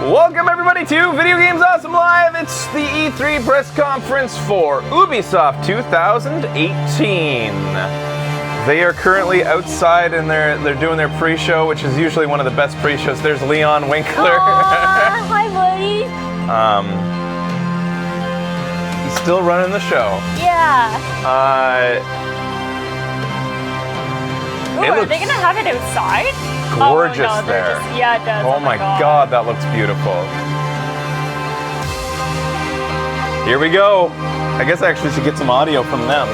Welcome everybody to Video Games Awesome Live. It's the E3 press conference for Ubisoft 2018. They are currently outside and they're doing their pre-show, which is usually one of the best pre-shows. There's Leon Winkler. Hi, buddy. He's still running the show. Yeah. Ooh, are they gonna have it outside? Gorgeous there. Yeah, it does. Oh my god, that looks beautiful. Here we go. I guess I actually should get some audio from them.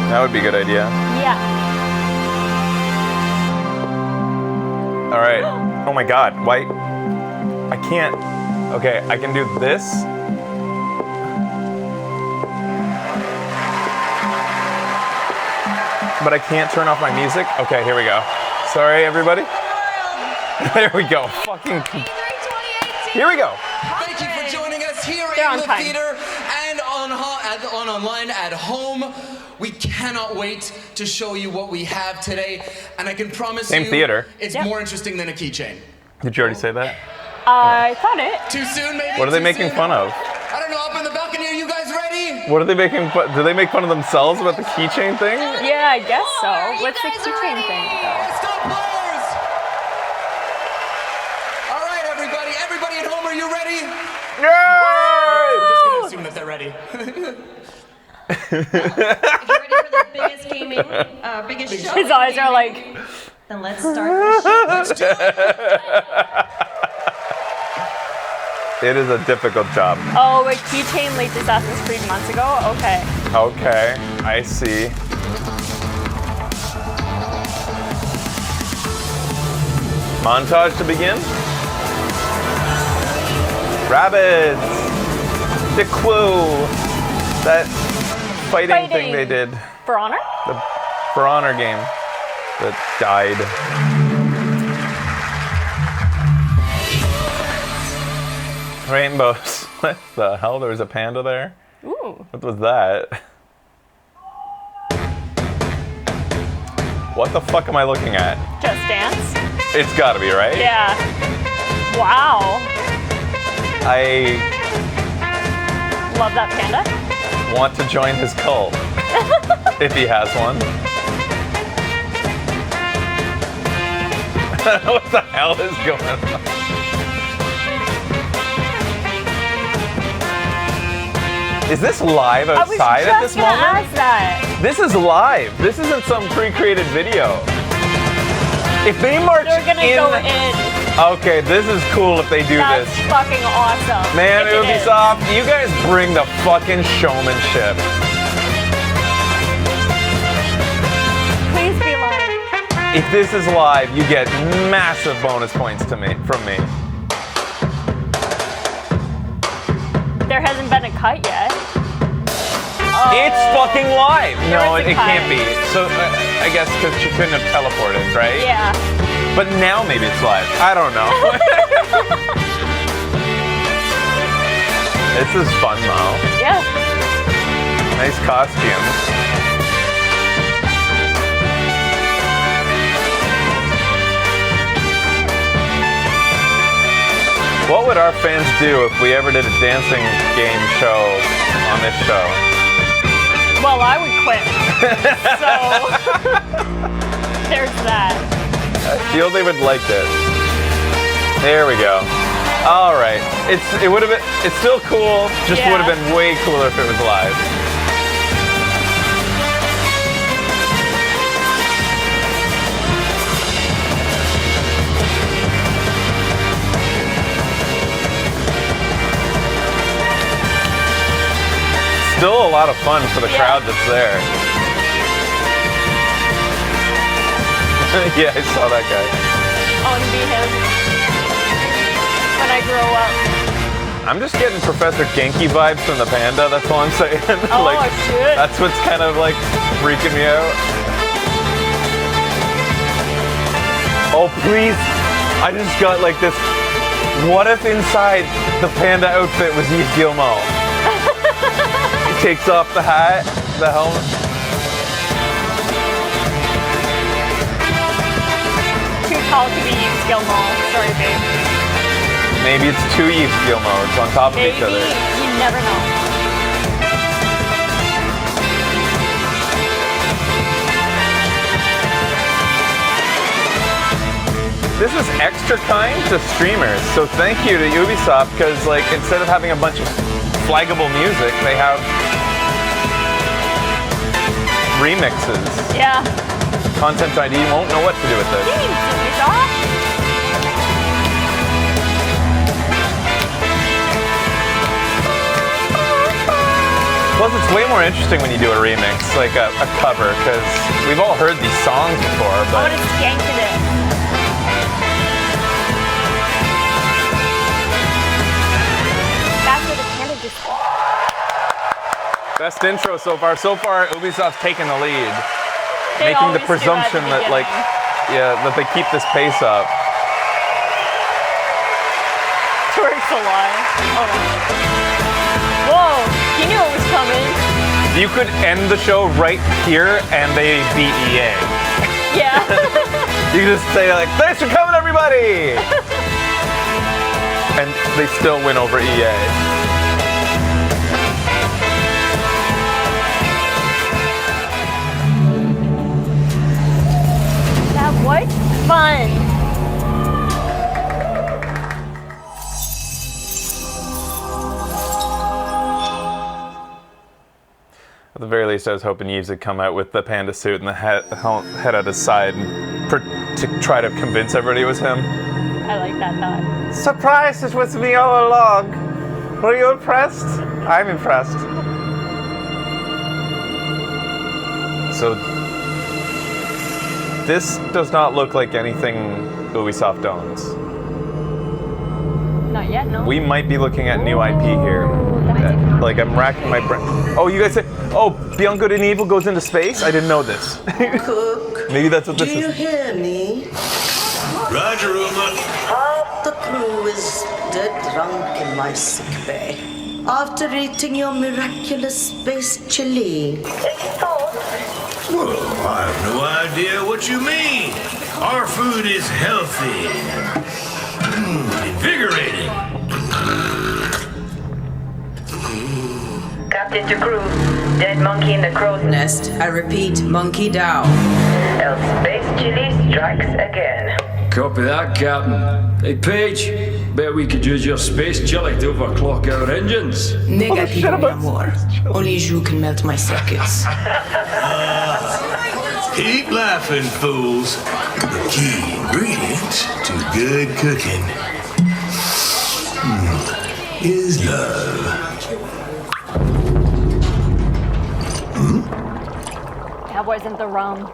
That would be a good idea. Yeah. All right. Oh my god, why? I can't. Okay, I can do this. But I can't turn off my music. Okay, here we go. Sorry, everybody. There we go. Fucking. Here we go. Thank you for joining us here in the theater and online at home. We cannot wait to show you what we have today, and I can promise you, theater. It's more interesting than a keychain. Did you already say that? I thought it. Too soon, maybe? What are they making fun of? I don't know. Up in the balcony, are you guys ready? What are they making fun? Do they make fun of themselves about the keychain thing? Yeah, I guess so. What's the keychain thing? Stop players! All right, everybody. Everybody at home, are you ready? Yay! We're just gonna assume that they're ready. If you're ready for the biggest gaming, biggest show. His eyes are like. Then let's start the show. Let's do it. It is a difficult job. Oh, a keychain leaked Assassin's Creed months ago? Okay. Okay, I see. Montage to begin. Rabbids. The Quo. That fighting thing they did. For Honor? The For Honor game that died. Rainbows. What the hell? There was a panda there? Ooh. What was that? What the fuck am I looking at? Just Dance? It's gotta be, right? Yeah. Wow. I Love that panda. want to join his cult. If he has one. What the hell is going on? Is this live outside at this moment? I was just gonna ask that. This is live. This isn't some pre-created video. If they march They're gonna in, go in. okay, this is cool if they do That's this. fucking awesome. Man, If it is. Ubisoft, you guys bring the fucking showmanship. Please be live. If this is live, you get massive bonus points from me. There hasn't been a cut yet. It's fucking live. No, is a it cut. can't be. So I guess because she couldn't have teleported, right? Yeah. But now maybe it's live. I don't know. This is fun though. Yeah. Nice costumes. What would our fans do if we ever did a dancing game show on this show? Well, I would quit. So there's that. I feel they would like this. There we go. All right. It's still cool. Just would have been way cooler if it was live. Still a lot of fun for the crowd that's there. Yeah, I saw that guy. I want to be him when I grow up. I'm just getting Professor Genki vibes from the panda, that's all I'm saying. Oh, like, shit. That's what's kind of like freaking me out. Oh, please. I just got like this. What if inside the panda outfit was Yves Guillemot? He takes off the hat, the helmet. Too tall to be used Gilmo. Sorry, babe. Maybe it's 2 Eve Gilmos on top of Maybe. each other. You never know. This is extra kind to streamers, so thank you to Ubisoft, because like instead of having a bunch of flaggable music, they have remixes. Yeah. Content ID won't know what to do with this. Thanks, Ubisoft. Plus, it's way more interesting when you do a remix, like a cover, because we've all heard these songs before, I but would have skanked it. That's where the panda just. best intro so far. So far, Ubisoft's taken the lead, They making the always do at presumption the that like, yeah, that they keep this pace up. Twerks a lot. Oh no. Whoa! You knew it was coming. You could end the show right here and they beat EA. Yeah. You could just say like, thanks for coming everybody! And they still win over EA. That was fun. At the very least, I was hoping Yves would come out with the panda suit and the head at his side to try to convince everybody it was him. I like that thought. Surprise! It was me all along. Were you impressed? I'm impressed. So, this does not look like anything Ubisoft owns. Not yet, no. We might be looking at new IP here. Like, I'm racking my brain. Oh, you guys said, oh, Beyond Good and Evil goes into space? I didn't know this. Cook, Maybe that's what this do you is. hear me? Roger, Uma. Half the crew is dead drunk in my sick bay. After eating your miraculous space chili. Well, I have no idea what you mean. Our food is healthy. Invigorating. Captain to crew, dead monkey in the crow's nest. I repeat, monkey down. El space chili strikes again. Copy that, Captain. Hey, Paige, bet we could use your space chili to overclock our engines. Negativo, mi amor. Only you can melt my circuits. Keep laughing, fools. The key ingredient to good cooking is love. That wasn't the rum.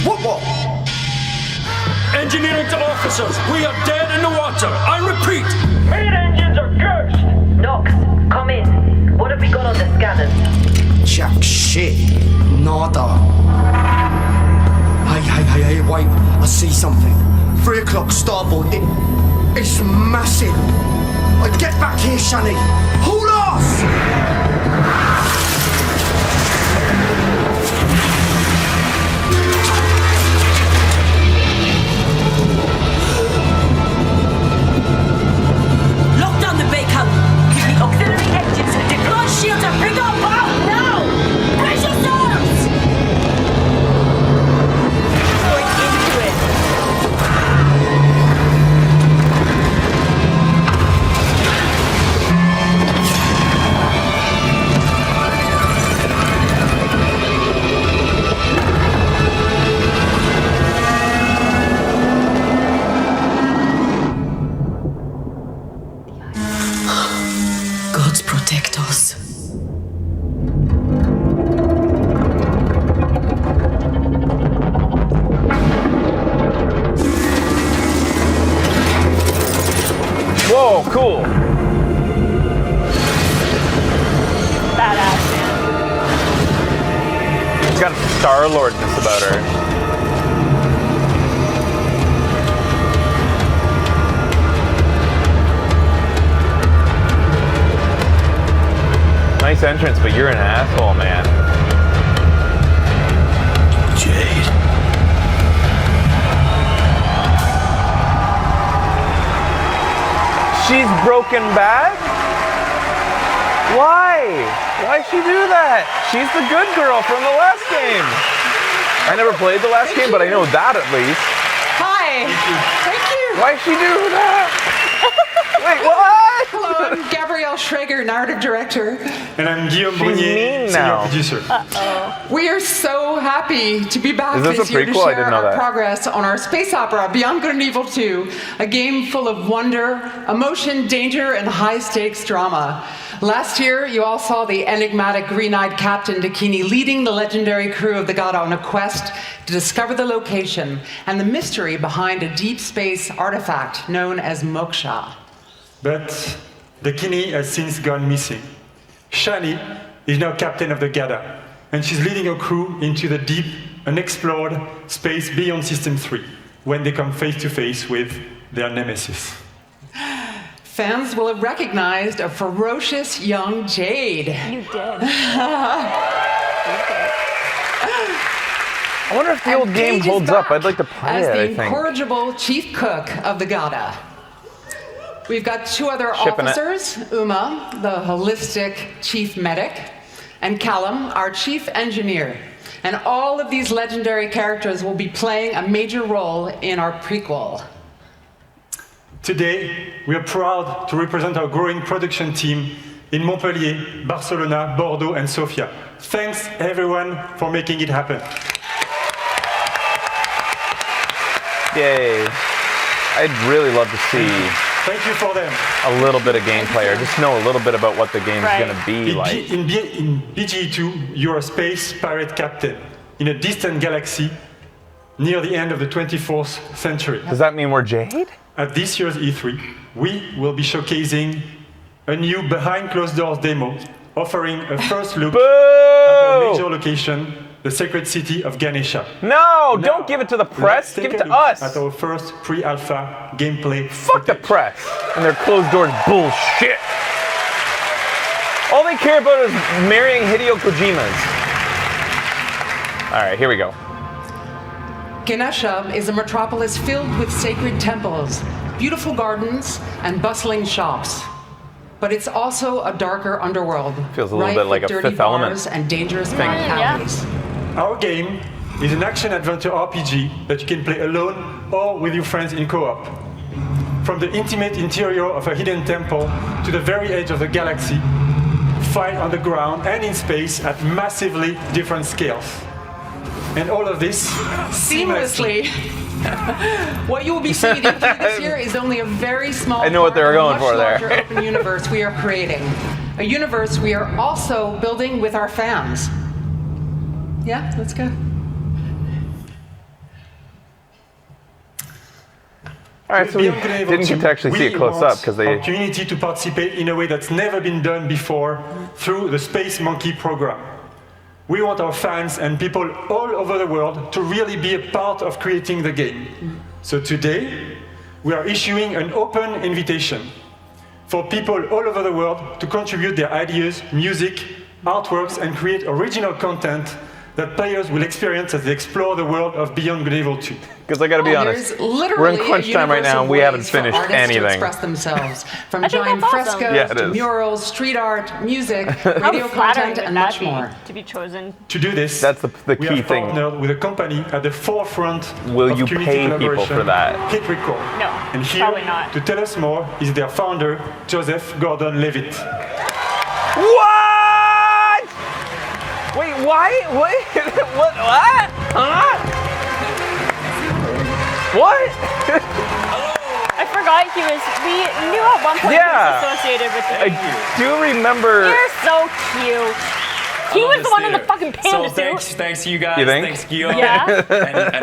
What? Engineering to officers, we are dead in the water. I repeat. Main engines are cursed. Nox, come in. What have we got on the scanners? Jack shit. Nada. Hey, wait. I see something. 3 o'clock starboard. It's massive. Get back here, Shani. Hold off! Lock down the bacon. Give me auxiliary engines. Deploy shields and bring up out now. Brace yourselves. Going into it. Gods protect us. Whoa, cool. Badass, man. She's got a Star-Lordness about her. Nice entrance, but you're an asshole, man. Jade. broken bad? Why? Why'd she do that? She's the good girl from the last game. I never played the last game, but I know that at least. Hi. Thank you. Why'd she do that? Wait, what? Hello, I'm Gabrielle Schrager, narrative director. And I'm Guillaume Brunier, senior producer. We are so happy to be back Is this this a year to prequel? I share didn't know our that. progress on our space opera, Beyond Good and Evil 2, a game full of wonder, emotion, danger, and high-stakes drama. Last year, you all saw the enigmatic green-eyed Captain Dakini leading the legendary crew of the God on a quest to discover the location and the mystery behind a deep space artifact known as Moksha. But Dakini has since gone missing. Shani is now captain of the Gada, and she's leading her crew into the deep, unexplored space beyond System 3, when they come face to face with their nemesis. Fans will have recognized a ferocious young Jade. You did. I wonder if the old game holds up. I'd like to play as it, the I think. incorrigible chief cook of the Gada. We've got two other Shipping it. officers, Uma, the holistic chief medic, and Callum, our chief engineer. And all of these legendary characters will be playing a major role in our prequel. Today, we are proud to represent our growing production team in Montpellier, Barcelona, Bordeaux, and Sofia. Thanks, everyone, for making it happen. Yay. I'd really love to see Thank you for them. a little bit of gameplay, or just know a little bit about what the game's Right. going to be like. In BGE2, you're a space pirate captain in a distant galaxy near the end of the 24th century. Does that mean we're Jade? At this year's E3, we will be showcasing a new behind closed doors demo, offering a first look at our major location, the sacred city of Ganesha. No, Now, don't give it to the press. let's take Give it a to look us. At our first pre-alpha gameplay. Fuck the press and their closed doors bullshit. All they care about is marrying Hideo Kojimas. All right, here we go. Ganesha is a metropolis filled with sacred temples, beautiful gardens, and bustling shops. But it's also a darker underworld. Feels a little rife bit like with a dirty Fifth Element bars and dangerous thing. alleys. Our game is an action-adventure RPG that you can play alone or with your friends in co-op. From the intimate interior of a hidden temple to the very edge of the galaxy, fight on the ground and in space at massively different scales. And all of this Seamlessly. What you will be seeing this year is only a very small I know what they were part of going a much for there. larger open universe we are creating. A universe we are also building with our fans. Yeah, let's go. All right, so we Beyond Good and Evil didn't get 2, to actually see it close want up because they. our community to participate in a way that's never been done before through the Space Monkey program. We want our fans and people all over the world to really be a part of creating the game. So today, we are issuing an open invitation for people all over the world to contribute their ideas, music, artworks, and create original content that players will experience as they explore the world of Beyond Good and Evil 2. Because I gotta be honest, There's we're literally in crunch time right now and we haven't finished To anything. express themselves, from I think giant that's awesome. frescoes Yeah, it to is. murals, street art, music, How radio flattering content, would and that much be more. to be chosen? To do this, That's the we key have thing. partnered with a company at the forefront Will of you community pay people collaboration, for that? HitRecord. No, And here, probably not. to tell us more, is their founder, Joseph Gordon-Levitt. What? Wait, why? Wait, what? What? Huh? What? I forgot he was. We knew at one point Yeah. he was associated with I it. do remember. You're so cute. He was the one in the fucking panda suit. Thanks to you guys. You think? Thanks, Guillaume. Yeah. and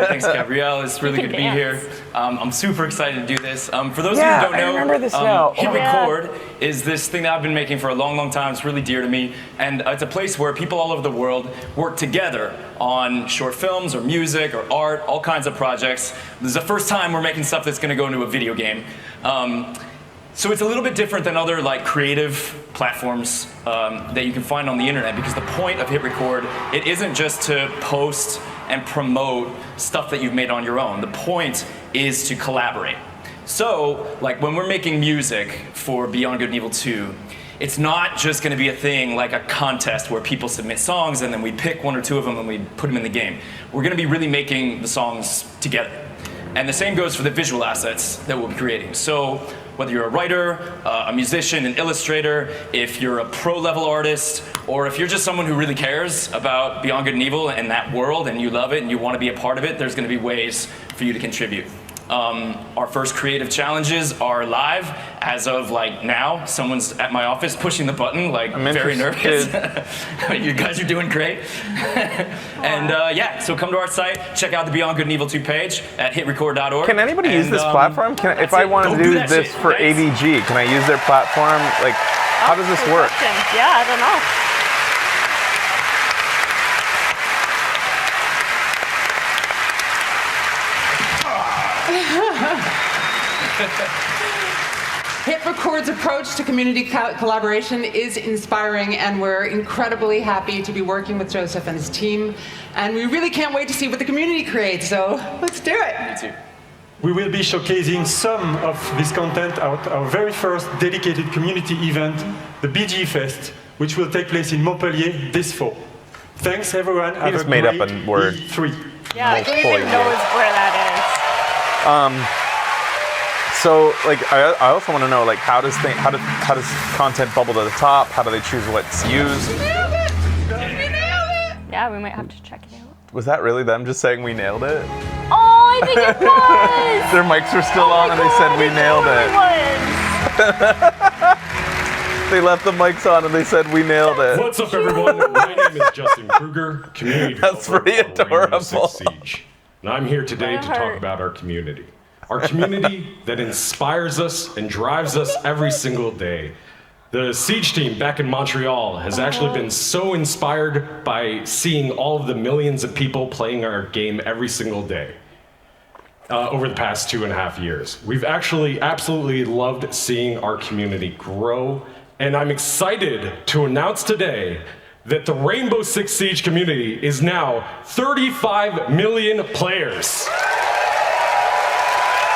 thanks, Gabrielle. It's really You good to can be dance. here. I'm super excited to do this. For those Yeah, of you who don't I know, remember this now. HitRecord is this thing that I've been making for a long, long time. It's really dear to me. And it's a place where people all over the world work together on short films or music or art, all kinds of projects. This is the first time we're making stuff that's going to go into a video game. So it's a little bit different than other like creative platforms that you can find on the internet, because the point of HitRecord, it isn't just to post and promote stuff that you've made on your own. The point is to collaborate. So, like when we're making music for Beyond Good and Evil 2, it's not just going to be a thing like a contest where people submit songs and then we pick one or two of them and we put them in the game. We're going to be really making the songs together. And the same goes for the visual assets that we'll be creating. So whether you're a writer, a musician, an illustrator, if you're a pro-level artist, or if you're just someone who really cares about Beyond Good and Evil and that world and you love it and you want to be a part of it, there's going to be ways for you to contribute. Our first creative challenges are live as of like now. Someone's at my office pushing the button, like very nervous. You guys are doing great. And yeah, so come to our site, check out the Beyond Good and Evil 2 page at hitrecord.org. Can anybody use this platform? If I want to do this for AVG, can I use their platform? Like, how does this work? Yeah, I don't know. HitRecord's approach to community collaboration is inspiring, and we're incredibly happy to be working with Joseph and his team. And we really can't wait to see what the community creates, so let's do it. Me too. We will be showcasing some of this content at our very first dedicated community event, the BG Fest, which will take place in Montpellier this fall. Thanks, everyone. He just made up a word. E3. Yeah, who even knows where that is? So, like, I also want to know, like, how does content bubble to the top? How do they choose what's used? Yeah, we might have to check it out. Was that really them just saying we nailed it? Oh, I think it was! Their mics were still on and they said we nailed it. They left the mics on and they said we nailed it. What's up, everyone? My name is Justin Kruger, community That's developer pretty for Rainbow adorable. Six Siege. And I'm here today to talk about our community. Our community that inspires us and drives us every single day. The Siege team back in Montreal has actually been so inspired by seeing all of the millions of people playing our game every single day over the past 2.5 years. We've actually absolutely loved seeing our community grow, and I'm excited to announce today that the Rainbow Six Siege community is now 35 million players.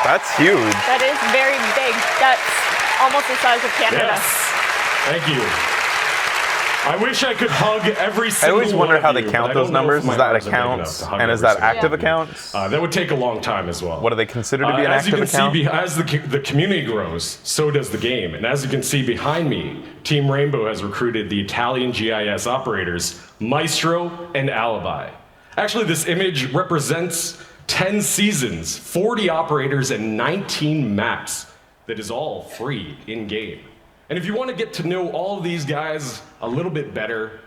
That's huge. That is very big. That's almost the size of Canada. Yes. Thank you. I wish I could hug every I single always wonder one how of they you, count but I don't those know numbers. if my Is that arms are big enough accounts? to hug And is every that single active one of you. accounts? That would take a long time as well. What do they consider to be an As you active can account? see, as the community grows, so does the game. And as you can see behind me, Team Rainbow has recruited the Italian GIS operators, Maestro and Alibi. Actually, this image represents 10 seasons, 40 operators, and 19 maps that is all free in-game. And if you want to get to know all of these guys a little bit better,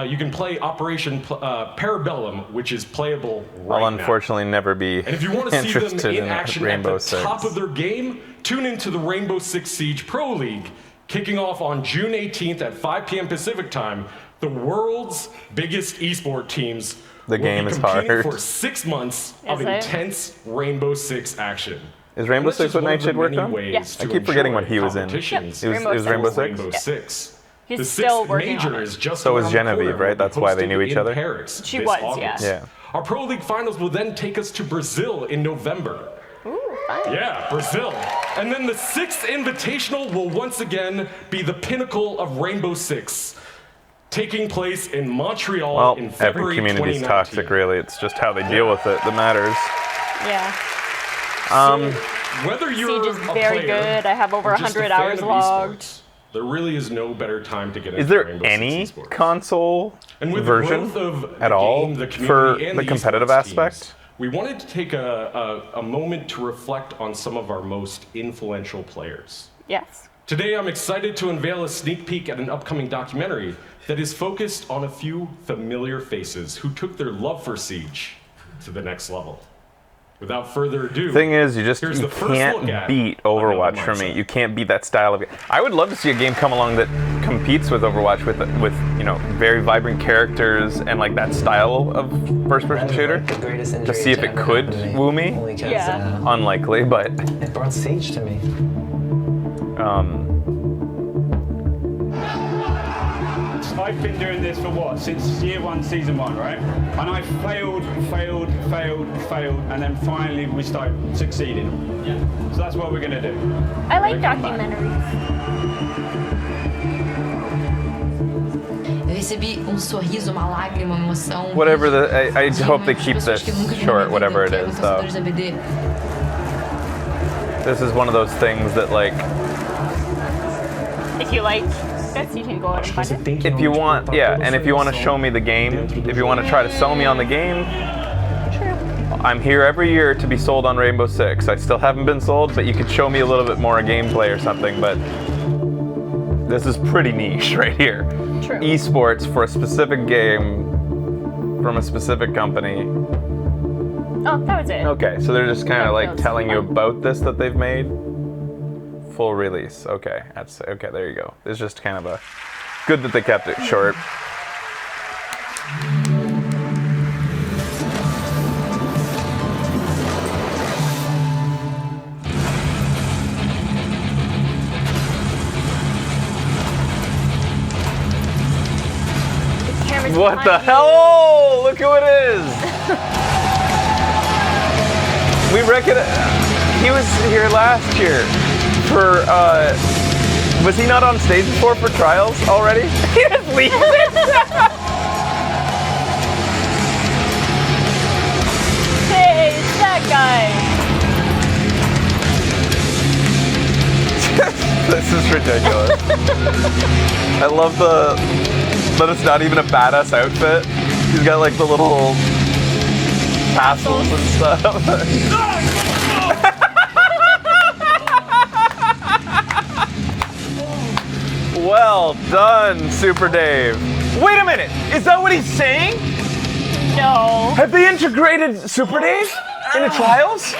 you can play Operation Parabellum, which is playable right I'll unfortunately never be and if you want to see them interested in in action Rainbow at the Six. top of their game, tune into the Rainbow Six Siege Pro League, kicking off on June 18th at 5 p.m. Pacific time. The world's biggest esport teams The game will is be competing hard. for 6 months of Is it? intense Rainbow Six action. Is Rainbow And that's Six just what one of Nightshade the worked many on? ways Yes. to I keep forgetting enjoy what he was in. competitions It was Rainbow Six? Rainbow Yeah. Six. He's The still sixth working on major it. is just So was around the Genevieve, corner. right? Will be That's why they hosted knew each in other? Paris She this was, August. yeah. Our Pro League finals will then take us to Brazil in November. Ooh, fun. Yeah, Brazil. And then the 6th Invitational will once again be the pinnacle of Rainbow Six, taking place in Montreal Well, in every February community's 2019. toxic, really. It's just how they deal with it that matters. Yeah. Whether you're Siege is a very player good. I have over or just a 100 fan hours of logged. esports, there really is no better time to get into Is there Rainbow any Six esports. console And with version the growth of at the all game, the for community, and the competitive esports aspect? teams, we wanted to take a moment to reflect on some of our most influential players. Yes. Today, I'm excited to unveil a sneak peek at an upcoming documentary that is focused on a few familiar faces who took their love for Siege to the next level. Without further ado, Thing is, you here's the first look can't at beat Overwatch another for me. mindset. You can't beat that style of game. I would love to see a game come along that competes with Overwatch with you know, very vibrant characters and like that style of first-person shooter. To see if it could woo me. Yeah. Unlikely, but It brought Siege to me. I've been doing this for what? Since year 1, season 1, right? And I failed, and then finally we start succeeding. Yeah. So that's what we're gonna do. I like documentaries. Eu recebi sorriso, uma lágrima, uma emoção. Whatever I hope they keep this short, whatever it is, though. This is one of those things that, like, if you like this, you can go out and find it. if you want, yeah, and if you want to show me the game, if you want to try to sell me on the game, I'm here every year to be sold on Rainbow Six. I still haven't been sold, but you could show me a little bit more gameplay or something, but this is pretty niche right here. True. Esports for a specific game from a specific company. Oh, that was it. Okay, so they're just kind of like that was telling you fun. about this that they've made. Full release. Okay, that's okay. There you go. It's just kind of a good that they kept it short. What the hell? Oh, look who it is! We reckon he was here last year for, was he not on stage before for Trials already? He just leaves it! Hey, it's that guy! This is ridiculous. I love that it's not even a badass outfit. He's got like the little tassels and stuff. Well done, Super Dave. Wait a minute, is that what he's saying? No. Have they integrated Super Dave into Trials?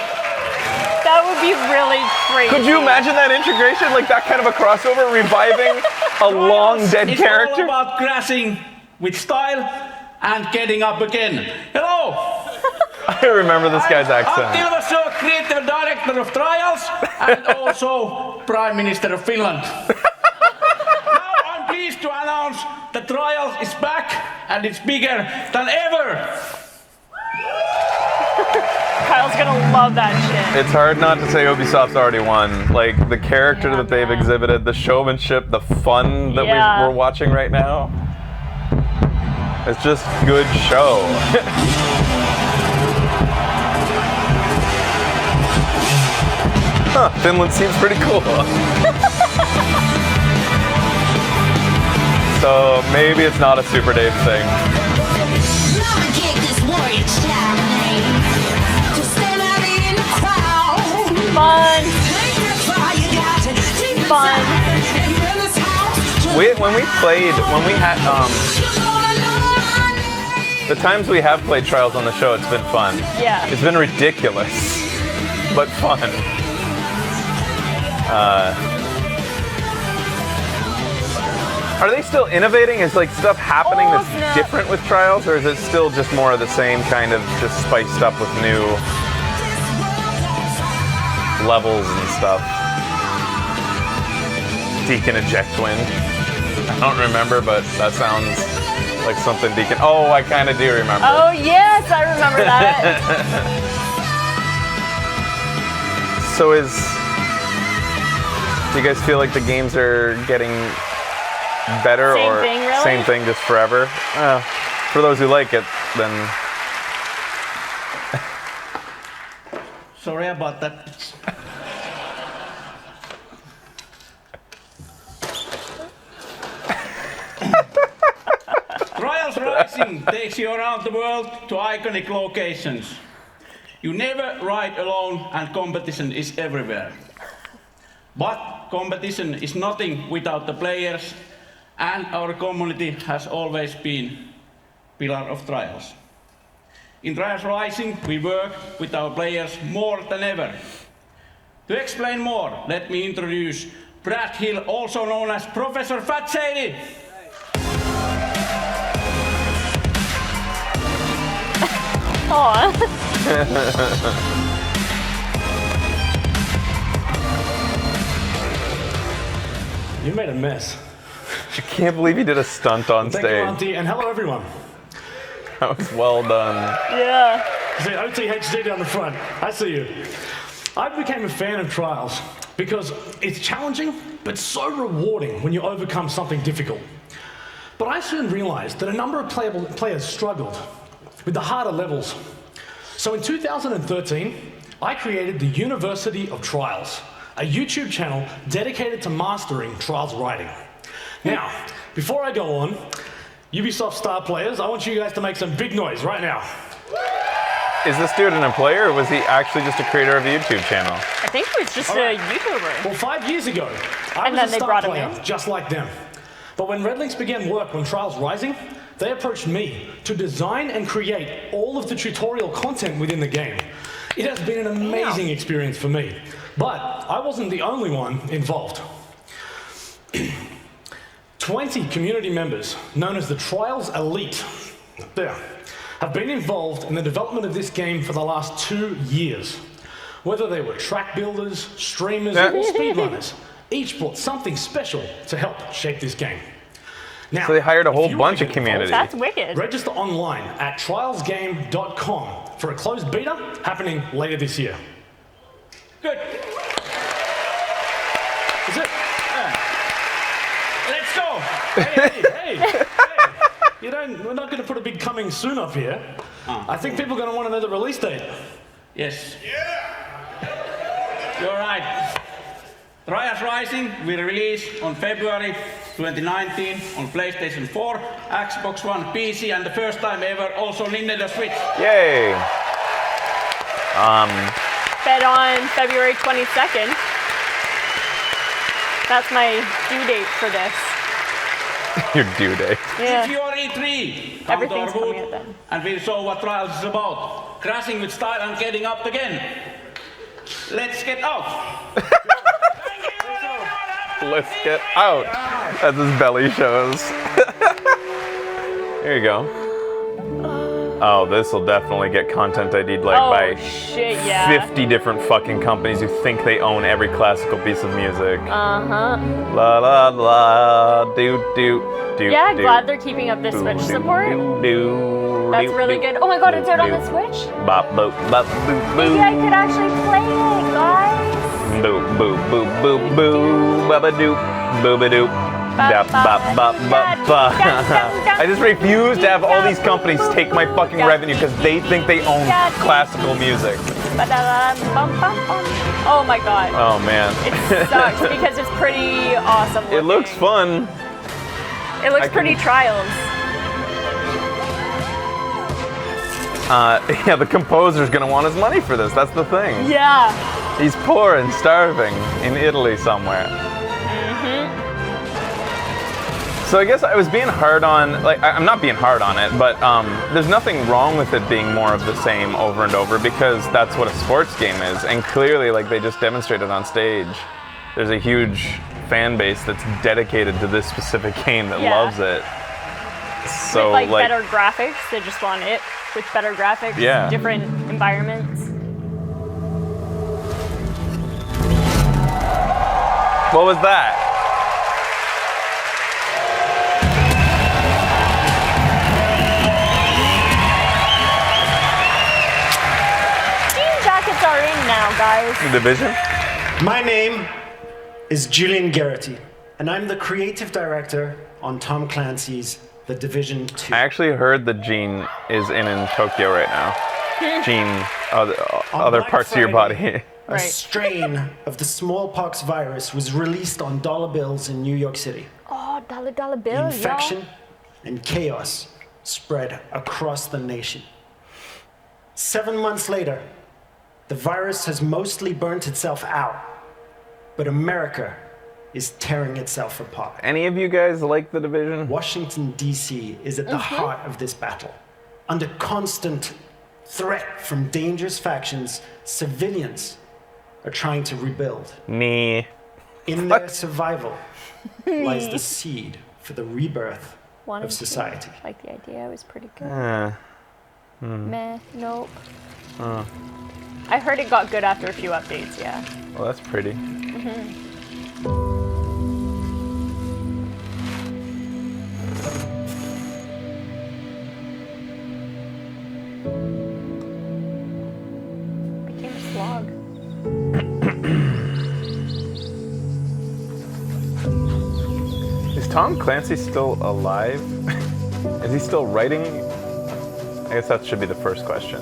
That would be really crazy. Could you imagine that integration? Like that kind of a crossover, reviving a long dead character? It's all about crashing with style and getting up again. Hello! I remember this guy's accent. I'm Tilvaso, creative director of Trials and also Prime Minister of Finland. Now I'm pleased to announce that Trials is back and it's bigger than ever. Kyle's gonna love that shit. It's hard not to say Ubisoft's already won. Like the character that they've exhibited, the showmanship, the fun that we're watching right now. It's just good show. Huh, Finland seems pretty cool. So maybe it's not a Super Dave thing. Fun. Fun. When we had, the times we have played Trials on the show, it's been fun. Yeah. It's been ridiculous, but fun. Are they still innovating? Is like stuff happening that's different with Trials, or is it still just more of the same kind of just spiced up with new levels and stuff? Deacon eject wind. I don't remember, but that sounds like something Deacon. Oh, I kind of do remember. Oh yes, I remember that. So do you guys feel like the games are getting better Same or thing, really? same thing just forever? For those who like it, then. Sorry about that. Trials Rising takes you around the world to iconic locations. You never ride alone and competition is everywhere. But competition is nothing without the players, and our community has always been pillar of Trials. In Trials Rising, we work with our players more than ever. To explain more, let me introduce Brad Hill, also known as Professor Fat Shady. You made a mess. I can't believe you did a stunt on Thank you, stage. Auntie, and hello, everyone. That was well done. Yeah. See OTHD down the front. I see you. I became a fan of Trials because it's challenging, but so rewarding when you overcome something difficult. But I soon realized that a number of players struggled with the harder levels. So in 2013, I created the University of Trials, a YouTube channel dedicated to mastering Trials writing. Now, before I go on, Ubisoft star players, I want you guys to make some big noise right now. Is this dude a player, or was he actually just a creator of a YouTube channel? I think he was just a YouTuber. Well, 5 years ago, I And was then a they star brought him player, in? just like them. But when Redlinks began work on Trials Rising, they approached me to design and create all of the tutorial content within the game. It has been an amazing experience for me, but I wasn't the only one involved. 20 community members, known as the Trials Elite, there, have been involved in the development of this game for the last 2 years. Whether they were track builders, streamers, or speedrunners, each brought something special to help shape this game. Now, So they hired a if whole you bunch wanna of get involved, community. That's wicked. Register online at trialsgame.com for a closed beta happening later this year. Good. Is it? Let's go. Hey. We're not going to put a big coming soon up here. I think people are going to want to know the release date. Yes. You're right. Trials Rising will release on February 2019 on PlayStation 4, Xbox One, PC, and the first time ever also Nintendo Switch. Yay! Bet on February 22nd. That's my due date for this. Your due date. Yeah. It's your E3. Come to our Everything's coming booth at them. and we'll show what Trials is about. Crashing with style and getting up again. Let's get out. Let's get out. As his belly shows. Here you go. Oh, this will definitely get content ID'd like by Shit, yeah. 50 different fucking companies who think they own every classical piece of music. Uh-huh. La la la, do do do. Yeah, do, glad they're keeping up the Switch support. do, That's do, really do, good. Oh my god, it's out on do. the Switch? Bop boop bop boop Maybe boo. I could actually play it, guys. Boo boo boo boo boo. Baba doop booba doop. Bop bop bop bop bop. I just refuse to have all these companies take my fucking revenue because they think they own classical music. Oh my god. Oh man. It sucks because it's pretty awesome looking. It looks fun. It looks pretty Trials. Yeah, the composer's gonna want his money for this. That's the thing. Yeah. He's poor and starving in Italy somewhere. So I guess I was being hard on, like, I'm not being hard on it, but there's nothing wrong with it being more of the same over and over because that's what a sports game is. And clearly, like they just demonstrated on stage, there's a huge fan base that's dedicated to this specific game that loves it. So with like better graphics, they just want it with better graphics, Yeah. different environments. What was that? Team jackets are in now, guys. The Division? My name is Julian Garrity, and I'm the creative director on Tom Clancy's The Division 2. I actually heard that Gene is in Tokyo right now. Gene, other Black parts of your Friday, body. A strain of the smallpox virus was released on dollar bills in New York City. Oh, dollar bill, The infection and chaos spread across the nation. 7 months later, the virus has mostly burnt itself out, but America is tearing itself apart. Any of you guys like The Division? Washington, D.C. is at the heart of this battle. Under constant threat from dangerous factions, civilians are trying to rebuild. Me. In their survival lies the seed for the rebirth of society. Like the idea was pretty good. Hmm. Nope. I heard it got good after a few updates, yeah. Well, that's pretty. Tom Clancy still alive? Is he still writing? I guess that should be the first question.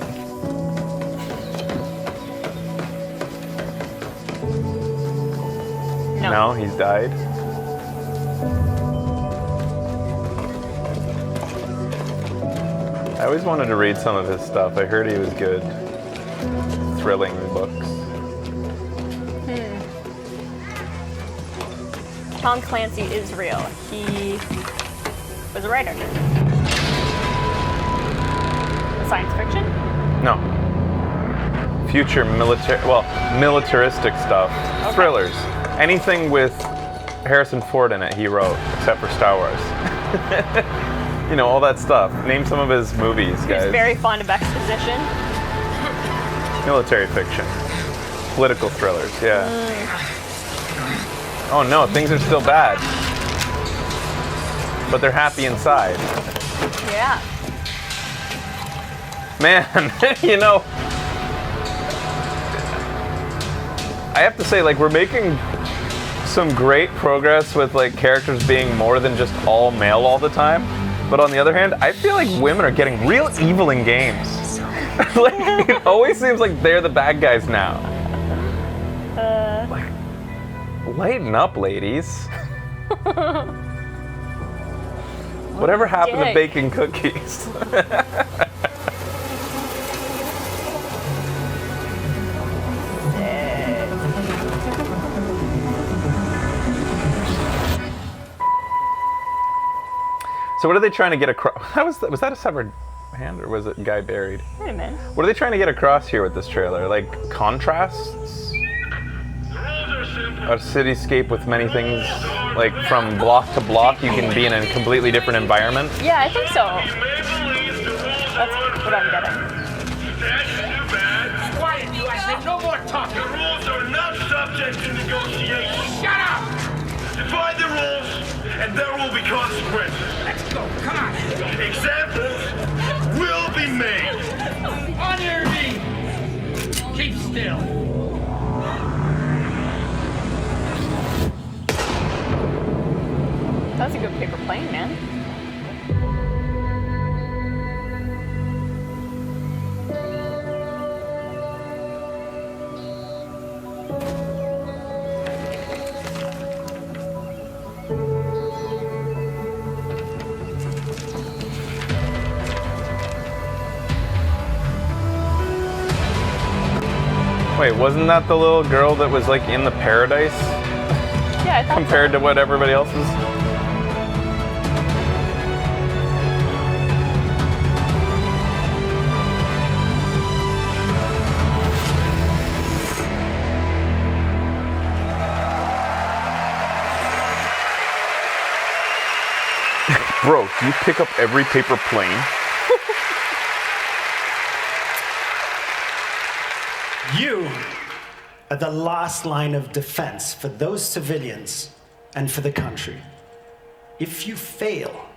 No, he's died. I always wanted to read some of his stuff. I heard he was good. Thrilling books. Tom Clancy is real. He was a writer. Science fiction? No. Future militaristic stuff. Okay. Thrillers. Anything with Harrison Ford in it, he wrote, except for Star Wars. You know, all that stuff. Name some of his movies, guys. He's very fond of exposition. Military fiction. Political thrillers, yeah. Oh no, things are still bad. But they're happy inside. Yeah. Man, you know, I have to say, like, we're making some great progress with, like, characters being more than just all male all the time. But on the other hand, I feel like women are getting real evil in games. Like, it always seems like they're the bad guys now. Like, lighten up, ladies. Whatever happened to baking cookies? So what are they trying to get across? Was that a severed hand, or was it a guy buried? Wait a minute. What are they trying to get across here with this trailer? Like, contrasts? A cityscape with many things, like from block to block, you can be in a completely different environment? Yeah, I think so. That's what I'm getting. Quiet, you! I said no more talking! The rules are not subject to negotiation! Shut up! Define the rules, and there will be consequences. Let's go, come on! Examples will be made! On your knees! Keep still! That's a good paper plane, man. Wait, wasn't that the little girl that was like in the paradise? Yeah, I thought compared to what everybody else is? Bro, do you pick up every paper plane? You are the last line of defense for those civilians and for the country. If you fail,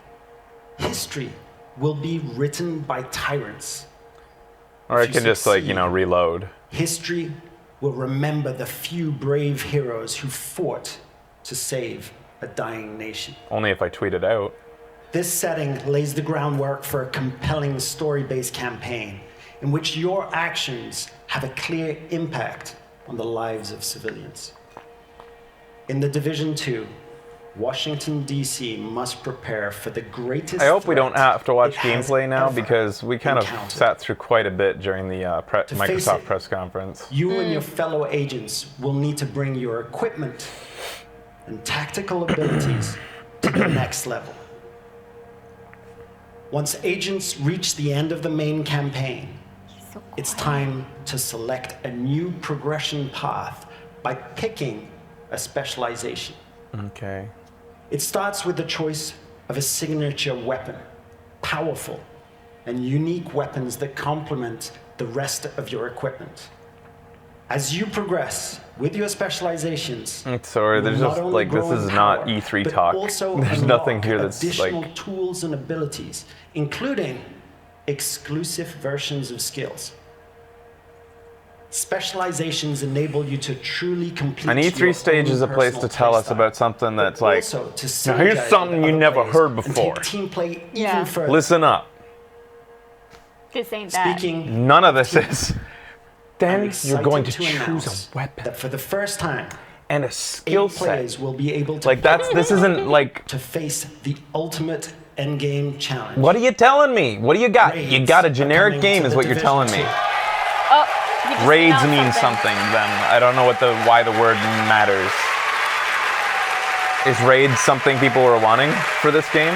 history will be written by tyrants. Or I can just, like, you know, reload. History will remember the few brave heroes who fought to save a dying nation. Only if I tweet it out. This setting lays the groundwork for a compelling story-based campaign in which your actions have a clear impact on the lives of civilians. In The Division 2, Washington, D.C. must prepare for the greatest I hope we don't have to watch it has gameplay now, ever because we kind of sat through quite a bit during the Microsoft press conference. You and your fellow agents will need to bring your equipment and tactical abilities to the next level. Once agents reach the end of the main campaign, it's time to select a new progression path by picking a specialization. Okay. It starts with the choice of a signature weapon, powerful and unique weapons that complement the rest of your equipment. As you progress with your specializations, sorry, there's just like, this is not E3 talk. There's nothing here that's additional like tools and abilities, including exclusive versions of skills. Specializations enable you to truly complete An E3 stage is a place to tell us about something that's like, now here's something you never heard before. Team play even further. Listen up. This ain't that. None of this is. Then you're going to choose a weapon. That for the first time, and a skill set. Players will be able to like this isn't like to face the ultimate endgame challenge. What are you telling me? What do you got? You got a generic game is what you're telling me. Oh, Raids mean something then. I don't know why the word matters. Is raids something people were wanting for this game?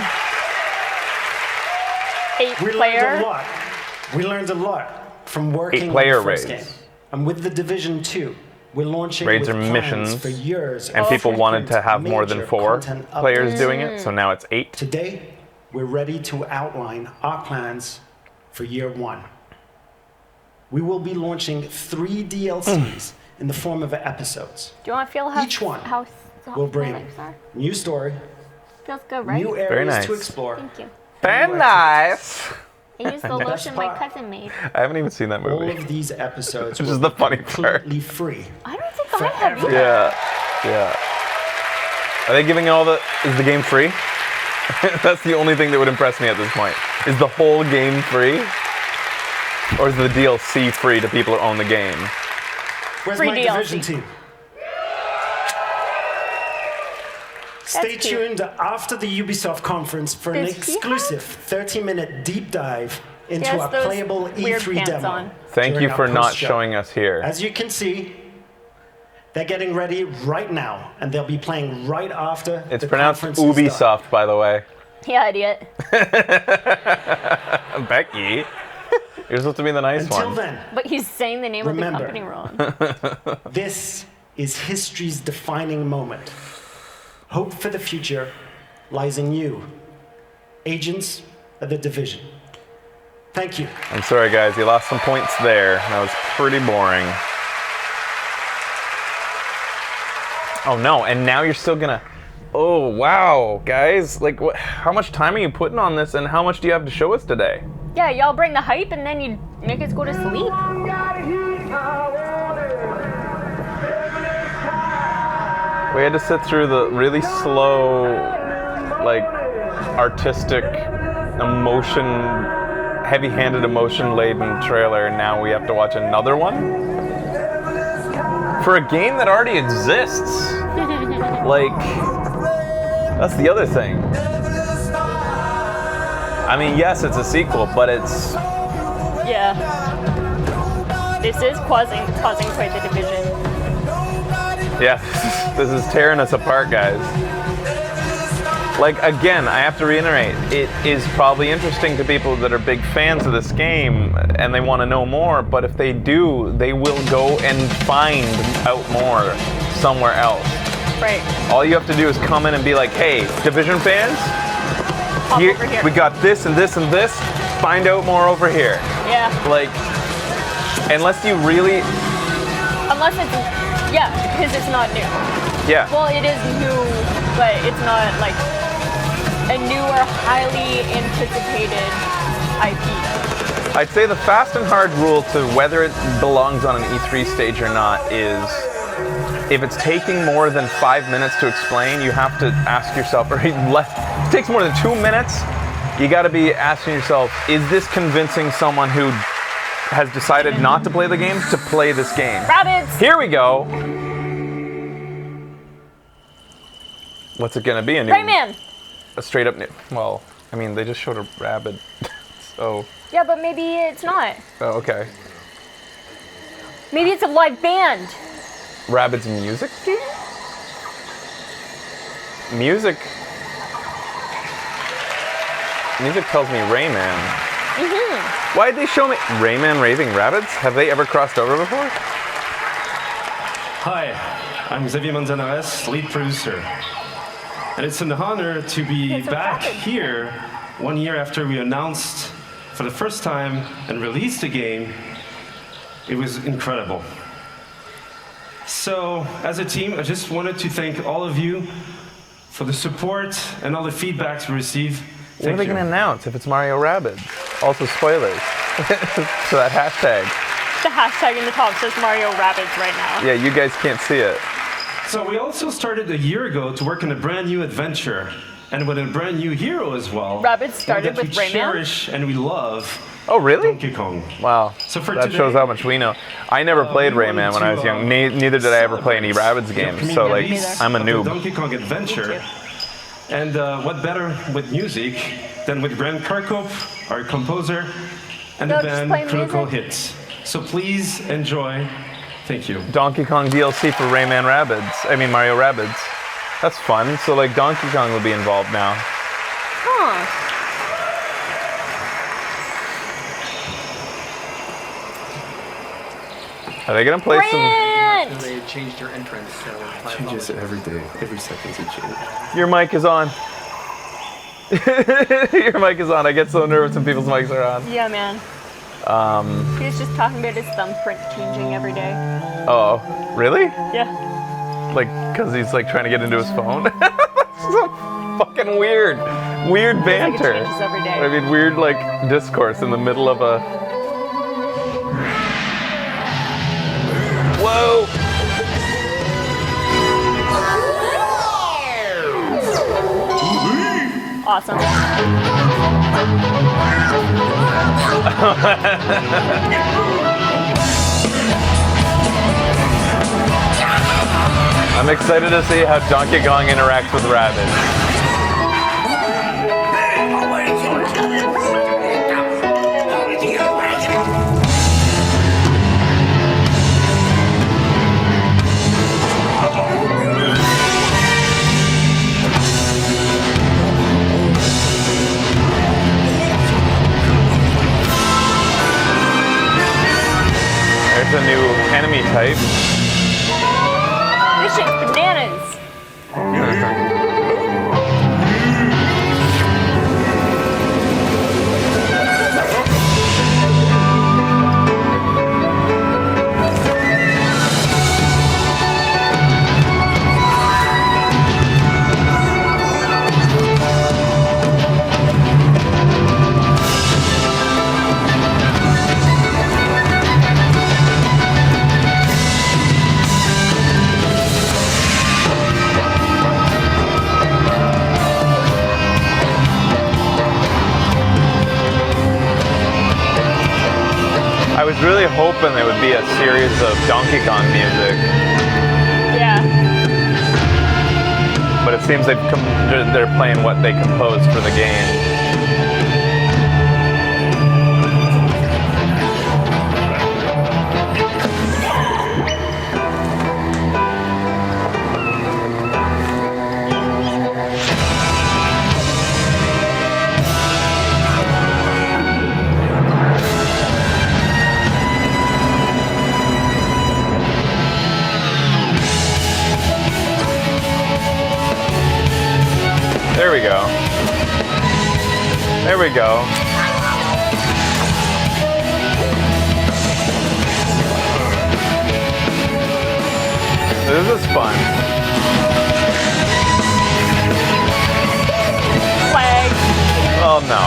8-player. We learned a lot from working on the first game. And with the Division 2, we're launching raids with are plans missions, for years and people wanted to have more than 4 players doing it, so now it's 8. Today, we're ready to outline our plans for year 1. We will be launching 3 DLCs in the form of episodes. Do you want to feel how Each one how will bring new story, feels good, right? new areas to explore. Thank you. Very nice. I used the lotion my cousin made. I haven't even seen that movie. All of these episodes Which is the funny part. completely free. I don't think I have either. Yeah. Are they giving all the? Is the game free? That's the only thing that would impress me at this point. Is the whole game free? Or is the DLC free to people who own the game? Where's Free my DLC. Division team? Stay tuned after the Ubisoft conference for an exclusive 30-minute deep dive into our playable E3 demo. Thank you during for our not post-show. showing us here. As you can see, they're getting ready right now, and they'll be playing right after It's the pronounced conference is done. Ubisoft, by the way. Yeah, idiot. Becky, you're supposed to be the nice Until one. then, But he's saying the name remember, of the company wrong. this is history's defining moment. Hope for the future lies in you, agents of the Division. Thank you. I'm sorry, guys. You lost some points there. That was pretty boring. Oh no! And now you're still gonna. Oh wow, guys! Like, what? How much time are you putting on this, and how much do you have to show us today? Yeah, y'all bring the hype and then you make us go to sleep. We had to sit through the really slow, like, artistic, heavy-handed, emotion-laden trailer, and now we have to watch another one? For a game that already exists. Like, that's the other thing. I mean, yes, it's a sequel, but it's... Yeah. This is causing quite the division. Yeah, this is tearing us apart, guys. Like, again, I have to reiterate, it is probably interesting to people that are big fans of this game and they want to know more, but if they do, they will go and find out more somewhere else. Right. All you have to do is come in and be like, hey, Division fans, Here. we got this and this and this, find out more over here. Yeah. Like, unless you really... Unless it's... Yeah, because it's not new. Yeah. Well, it is new, but it's not like a new or highly anticipated IP. I'd say the fast and hard rule to whether it belongs on an E3 stage or not is if it's taking more than 5 minutes to explain, you have to ask yourself, or less, if it takes more than 2 minutes, you got to be asking yourself, is this convincing someone who has decided not to play the game to play this game? Rabbids! Here we go! What's it gonna be? A new... Rayman! A straight up new... Well, I mean, they just showed a rabbit, so... Yeah, but maybe it's not. Oh, okay. Maybe it's a live band. Rabbids music? Music tells me Rayman. Mm-hmm. Why'd they show me Rayman Raving Rabbids? Have they ever crossed over before? Hi, I'm Xavier Manzanares, lead producer. And it's an honor to be back here 1 year after we announced for the first time and released the game. It was incredible. So, as a team, I just wanted to thank all of you for the support and all the feedbacks we received. What are they going to announce if it's Mario Rabbids? Also spoilers. So that hashtag. the hashtag in the top says Mario Rabbids right now. Yeah, you guys can't see it. So we also started a year ago to work on a brand new adventure, and with a brand new hero as well. Rabbids started that with we Rayman? cherish and we love. Oh, really? Donkey Kong. Wow. So for that today, shows how much we know. I never played Rayman when I was young. Neither did I ever play any Rabbids games. So like, I'm a noob. Donkey Kong adventure. And what better with music than with Grant Kirkhope, our composer, and the band Critical Hits. So please enjoy. Thank you. Donkey Kong DLC for Rayman Rabbids. I mean Mario Rabbids. That's fun. So like Donkey Kong will be involved now. Huh. Are they gonna play some? They changed their entrance. So Changes it every day, every second he changes. Your mic is on. Your mic is on. I get so nervous when people's mics are on. Yeah, man. He was just talking about his thumbprint changing every day. Oh, really? Yeah. Like, cause he's like trying to get into his phone. That's so fucking weird. Weird banter. Like it changes every day. I mean, weird like discourse in the middle of a. Whoa! Awesome. I'm excited to see how Donkey Kong interacts with Rabbids. There's a new enemy type. This shit's bananas. I was really hoping there would be a series of Donkey Kong music. Yeah. But it seems they're playing what they composed for the game. There we go. There we go. This is fun. Flag. Oh, no.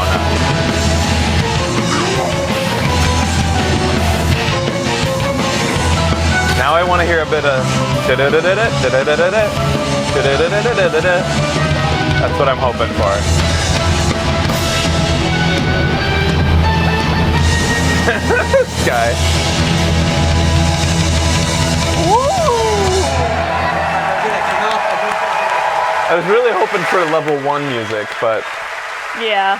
Now I want to hear a bit of That's what I'm hoping for. This guy. I was really hoping for level 1 music, but Yeah.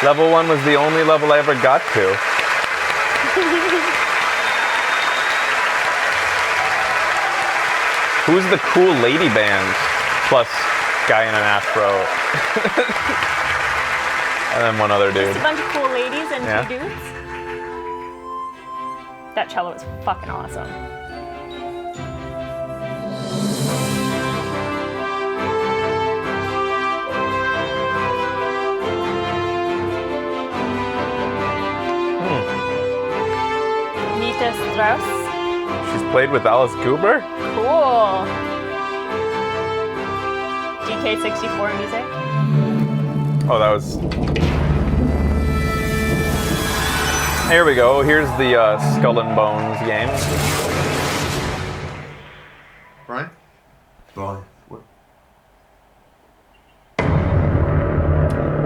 level 1 was the only level I ever got to. Who's the cool lady band? Plus guy in an afro. And then one other dude. Just a bunch of cool ladies and Yeah. 2 dudes. That cello is fucking awesome. Nita Strauss. She's played with Alice Cooper? Cool. DK64 music. Oh, that was... Here we go. Here's the Skull and Bones game. Brian? Brian. What?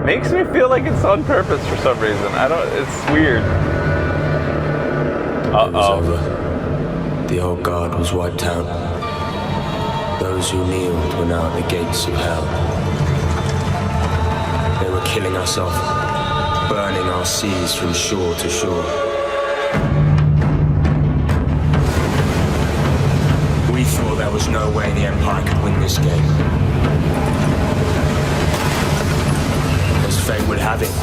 Makes me feel like it's on purpose for some reason. I don't... It's weird. It was over. The old guard was wiped out. Those who kneeled were now at the gates of hell. They were killing us off, burning our seas from shore to shore. We thought there was no way the Empire could win this game. As fate would have it,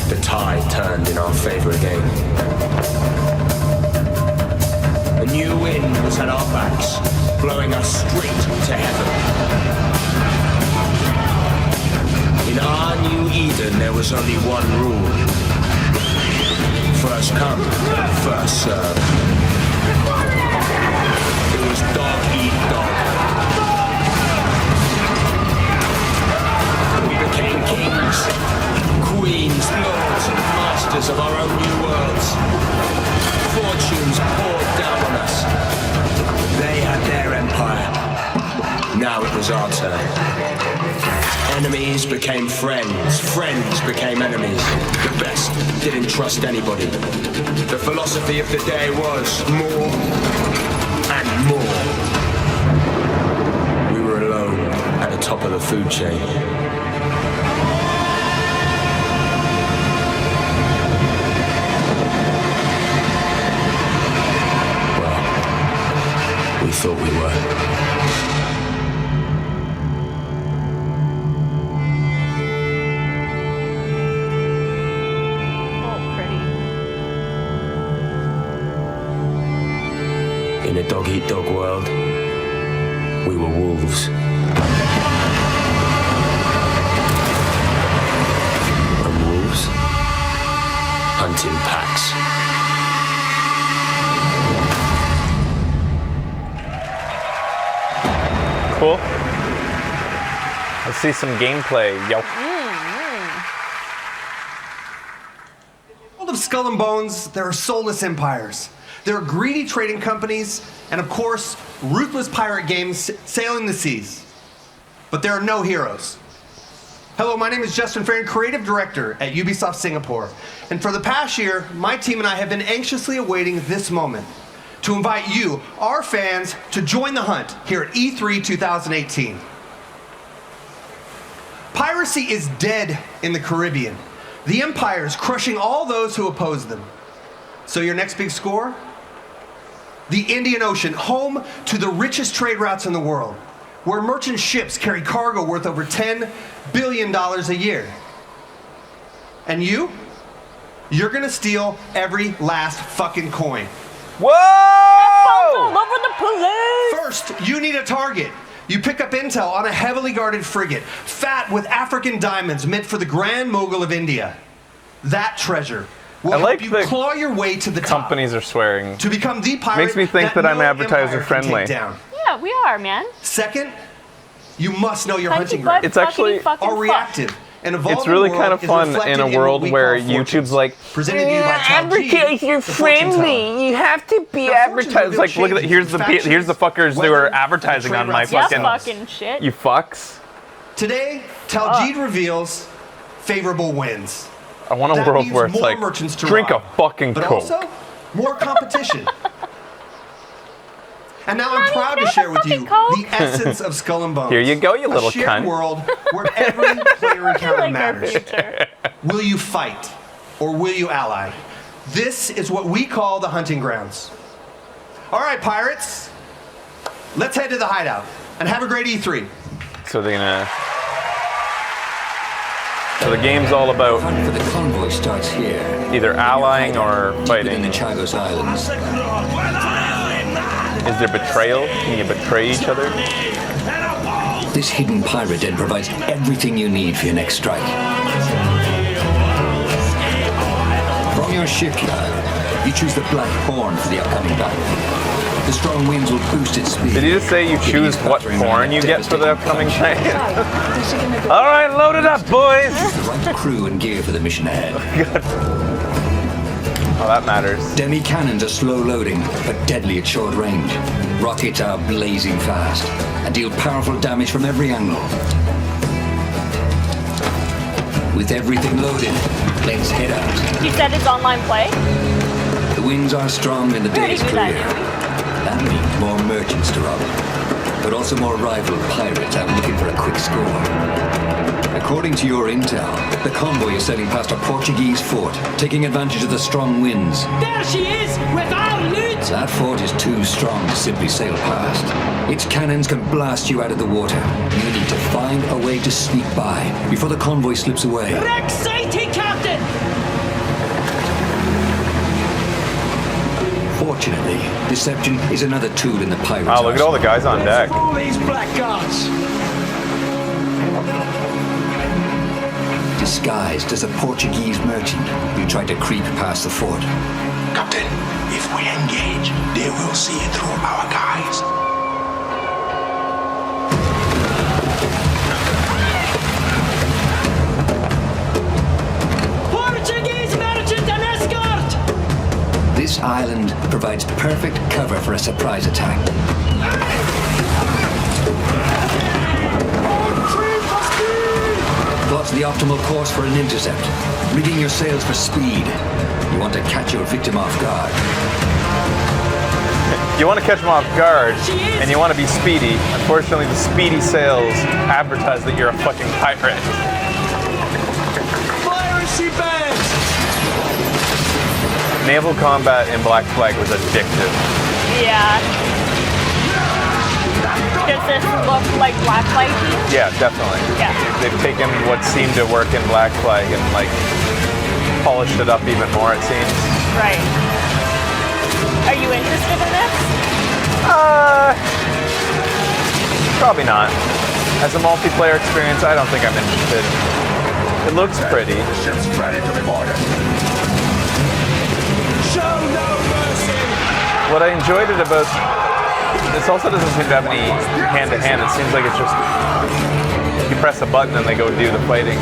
the tide turned in our favor again. A new wind was at our backs, blowing us straight to heaven. In our new Eden, there was only one rule. First come, first serve. It was dog eat dog. We became kings, queens, lords, and masters of our own new worlds. Fortunes poured down on us. They had their empire. Now it was our turn. Enemies became friends. Friends became enemies. The best didn't trust anybody. The philosophy of the day was more and more. We were alone at the top of the food chain. We thought we were. Oh, pretty. In a dog-eat-dog world, we were wolves. And wolves hunting packs. Cool. Let's see some gameplay, yo. In the world of Skull and Bones, there are soulless empires. There are greedy trading companies, and of course, ruthless pirate games sailing the seas. But there are no heroes. Hello, my name is Justin Farron, Creative Director at Ubisoft Singapore. And for the past year, my team and I have been anxiously awaiting this moment to invite you, our fans, to join the hunt here at E3 2018. Piracy is dead in the Caribbean. The Empire is crushing all those who oppose them. So your next big score? The Indian Ocean, home to the richest trade routes in the world, where merchant ships carry cargo worth over $10 billion a year. And you? You're gonna steal every last fucking coin. Whoa! All over the police! First, you need a target. You pick up intel on a heavily guarded frigate, fat with African diamonds meant for the Grand Mogul of India. That treasure will help you claw your way to the top. Companies are swearing. To become the pirate makes me think that I'm advertiser friendly. Yeah, we are, man. Second, you must know your hunting butt, ground. It's actually are reactive. It's really kind of fun in a world where YouTube's like, advertiser friendly. You have to be advertised. Like, look at that. Here's the fuckers who are advertising on my fucking shit. You fucks. Today, Taljeed reveals favorable wins. I want a world where it's like, drink a fucking but Coke. Also, more competition. And now I'm proud to share with you the essence of Skull and Bones. Here you go, you little a shared cunt. world where every player encounter matters. Will you fight or will you ally? This is what we call the hunting grounds. All right, pirates, let's head to the hideout and have a great E3. So they're gonna. So the game's all about For the convoy starts here. either allying or fighting. In the Chagos Islands. Is there betrayal? Can you betray each other? This hidden pirate den provides everything you need for your next strike. From your shipyard You choose the Black Horn for the upcoming battle. The strong winds will boost its speed. Did you just say you choose what horn you get for the upcoming fight? All right, load it up, boys. The right crew and gear for the mission ahead. Oh, that matters. Demi cannons are slow loading, but deadly at short range. Rockets are blazing fast and deal powerful damage from every angle. With everything loaded, let's head out. You said it's online play? The winds are strong and the day is clear. That means more merchants to rob, but also more rival pirates out looking for a quick score. According to your intel, the convoy is sailing past a Portuguese fort, taking advantage of the strong winds. There she is, with our loot! That fort is too strong to simply sail past. Its cannons can blast you out of the water. You need to find a way to sneak by before the convoy slips away. Wreck sighted, Captain! Fortunately, deception is another tool in the pirates' Wow, look at all the guys on deck. All these blackguards! Disguised as a Portuguese merchant, you tried to creep past the fort. Captain, if we engage, they will see it through our guys. Portuguese merchant and escort! This island provides perfect cover for a surprise attack. Plots the optimal course for an intercept. Rigging your sails for speed. You want to catch your victim off guard. You want to catch them off guard, and you want to be speedy. Unfortunately, the speedy sails advertise that you're a fucking pirate. Piracy bags! Naval combat in Black Flag was addictive. Yeah. Does this look like Black Flag to you? Yeah, definitely. Yeah. They've taken what seemed to work in Black Flag and like polished it up even more, it seems. Right. Are you interested in this? Probably not. As a multiplayer experience, I don't think I'm interested. It looks pretty. Ships ready to report it. Show no mercy! What I enjoyed it about this also doesn't seem to have any hand-to-hand. It seems like it's just you press a button and they go do the fighting.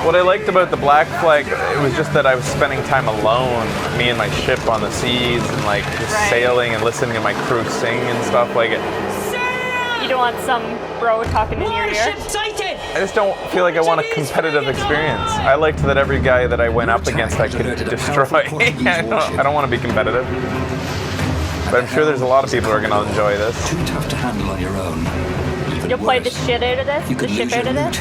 What I liked about the Black Flag, it was just that I was spending time alone, me and my ship on the seas, and like just sailing and listening to my crew sing and stuff like it. You don't want some bro talking in your ear? I just don't feel like I want a competitive experience. I liked that every guy that I went up against I could destroy. I don't want to be competitive. But I'm sure there's a lot of people who are going to enjoy this. Too tough to handle on your own. You'll play the shit out of this? The shit out of this?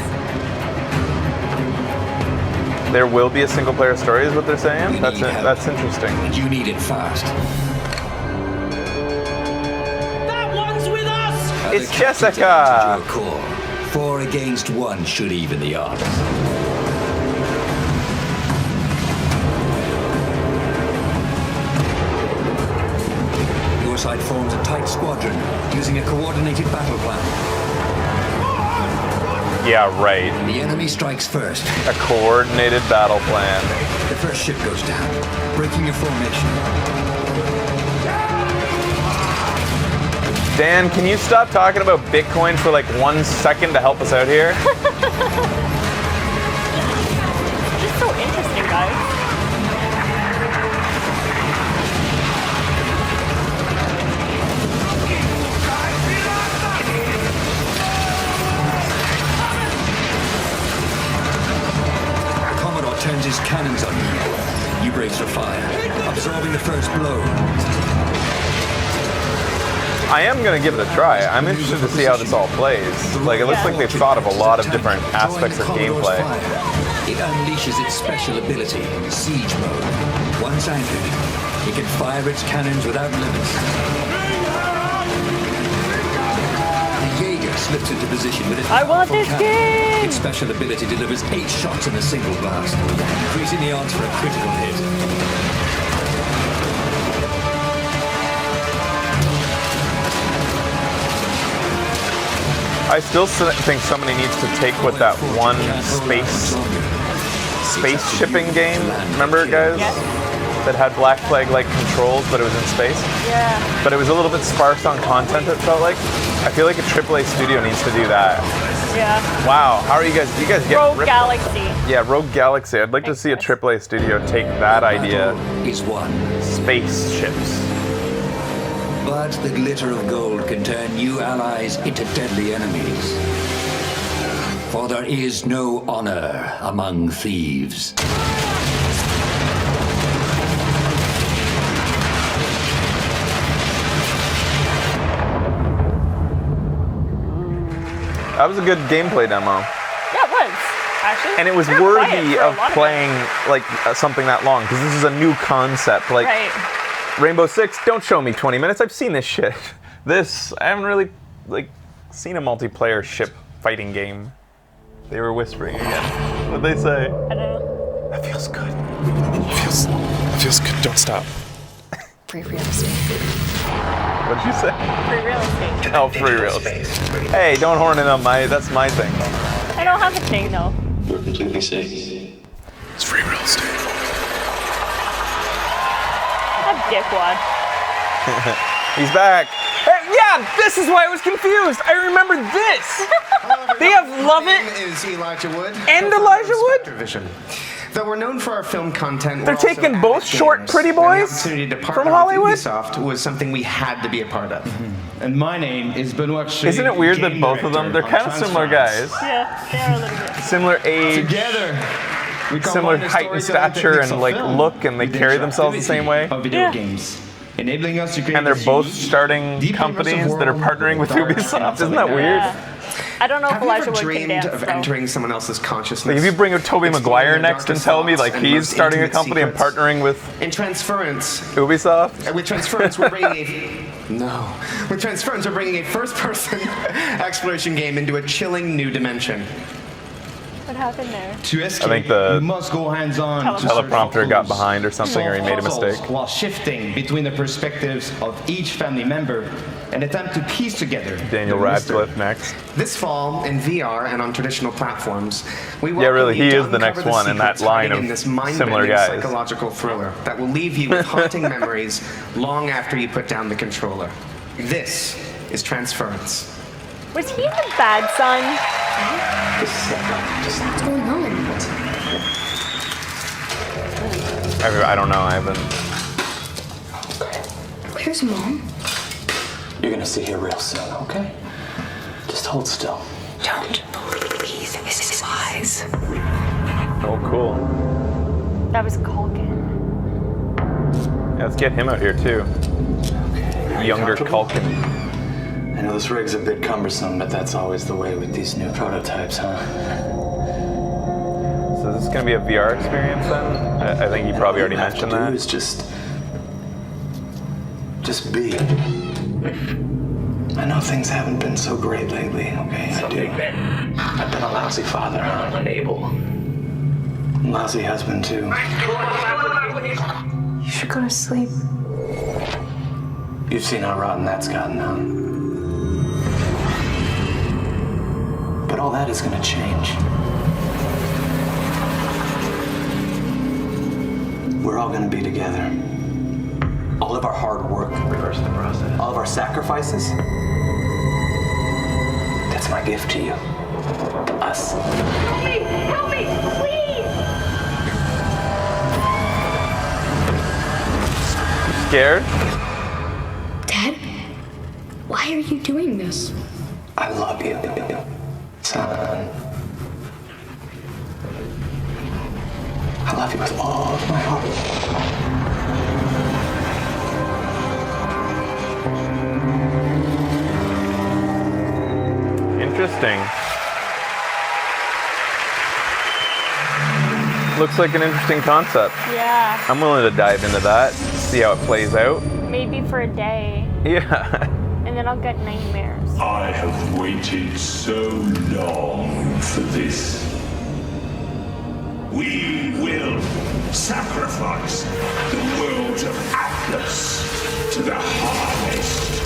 There will be a single-player story, is what they're saying? That's interesting. You need it fast. That one's with us! It's Jessica! 4 against 1 should even the odds. Your side forms a tight squadron using a coordinated battle plan. Yeah, right. The enemy strikes first. A coordinated battle plan. The first ship goes down, breaking your formation. Dan, can you stop talking about Bitcoin for like 1 second to help us out here? Just so interesting, guys. Turns his cannons on you. You brace for fire, absorbing the first blow. I am going to give it a try. I'm interested to see how this all plays. Like, it looks like they've thought of a lot of different aspects of gameplay. It unleashes its special ability, Siege Mode. Once anchored, it can fire its cannons without limits. Slips into position with its I want this cannon. game! Its special ability delivers 8 shots in a single blast, increasing the odds for a critical hit. I still think somebody needs to take what that one space space shipping game. Remember, guys? Yes. That had Black Flag-like controls, but it was in space. Yeah. But it was a little bit sparse on content, it felt like. I feel like a AAA studio needs to do that. Yeah. Wow, how are you guys? You guys get Rogue ripped? Galaxy. Yeah, Rogue Galaxy. I'd like to see a AAA studio take that idea. Is one. Spaceships. But the glitter of gold can turn new allies into deadly enemies. For there is no honor among thieves. That was a good gameplay demo. Yeah, it was. Actually. And it was We were quiet worthy for a of lot playing like something that long, because this is a new concept. Like Right. Rainbow Six, don't show me 20 minutes. I've seen this shit. This, I haven't really like seen a multiplayer ship fighting game. They were whispering again. What'd they say? I don't know. That feels good. It feels good. Don't stop. Free real estate. What'd you say? Free real estate. Oh, free real estate. Hey, don't horn it on that's my thing. I don't have a thing though. You're completely safe. It's free real estate. That dickwad. He's back. Hey, yeah, this is why I was confused. I remember this. They have Love It. My name is Elijah Wood. And Elijah Wood? Vision. Though we're known for our film content, They're we're also taking both avid short gamers, pretty and the boys opportunity to from partner Hollywood? with Ubisoft was something we had to be a part of. And my name is Benoit Shea, Isn't it weird that game both of them, they're director kind of on similar Transference. guys. Yeah, they are a little bit. Similar age. Together, we Similar combine the height and storytelling stature techniques and of like film look, and they with the carry themselves the same way. Of video games, enabling us to create And they're this both unique, starting deep companies immersive that are world partnering with dark Ubisoft. and Isn't that weird? Yeah. I don't know if Have you Elijah ever Wood can dreamed dance of though. entering someone else's consciousness? Like if you bring a Tobey exploring Maguire their next and darkest tell me thoughts like and he's most starting a intimate company and secrets? partnering with In Transference, Ubisoft? with Transference, we're bringing With Transference, we're bringing a first-person exploration game into a chilling new dimension. What happened there? To escape, I think the you must go hands-on. to search for teleprompter got clues. behind or something, or he made a Solve mistake. puzzles while shifting between the perspectives of each family member and attempt to piece together Daniel the mystery. Radcliffe next. This fall, in VR and on traditional platforms, we Yeah, really, welcome you he to is the next uncover one in that secrets line hiding of in this similar mind-bending guys. psychological thriller that will leave you with haunting memories long after you put down the controller. This is Transference. Was he the bad son? What's going on? I don't know. I haven't. Where's Mom? You're gonna see her real soon, okay? Just hold still. Don't believe his lies. Oh, cool. That was Culkin. Yeah, let's get him out here too. Younger Culkin. I know this rig's a bit cumbersome, but that's always the way with these new prototypes, huh? So is this gonna be a VR experience then? I think you probably already mentioned that. Is just be. I know things haven't been so great lately, okay? I do. I've been a lousy father, unable. Lousy husband too. You should go to sleep. You've seen how rotten that's gotten, huh? But all that is gonna change. We're all gonna be together. All of our hard work, reverse the process. All of our sacrifices. That's my gift to you. Us. Help me! Help me! Please! Scared? Dad, why are you doing this? I love you, son. I love you with all of my heart. Interesting. Looks like an interesting concept. Yeah. I'm willing to dive into that, see how it plays out. Maybe for a day. Yeah. And then I'll get nightmares. I have waited so long for this. We will sacrifice the world of Atlas to the harvest.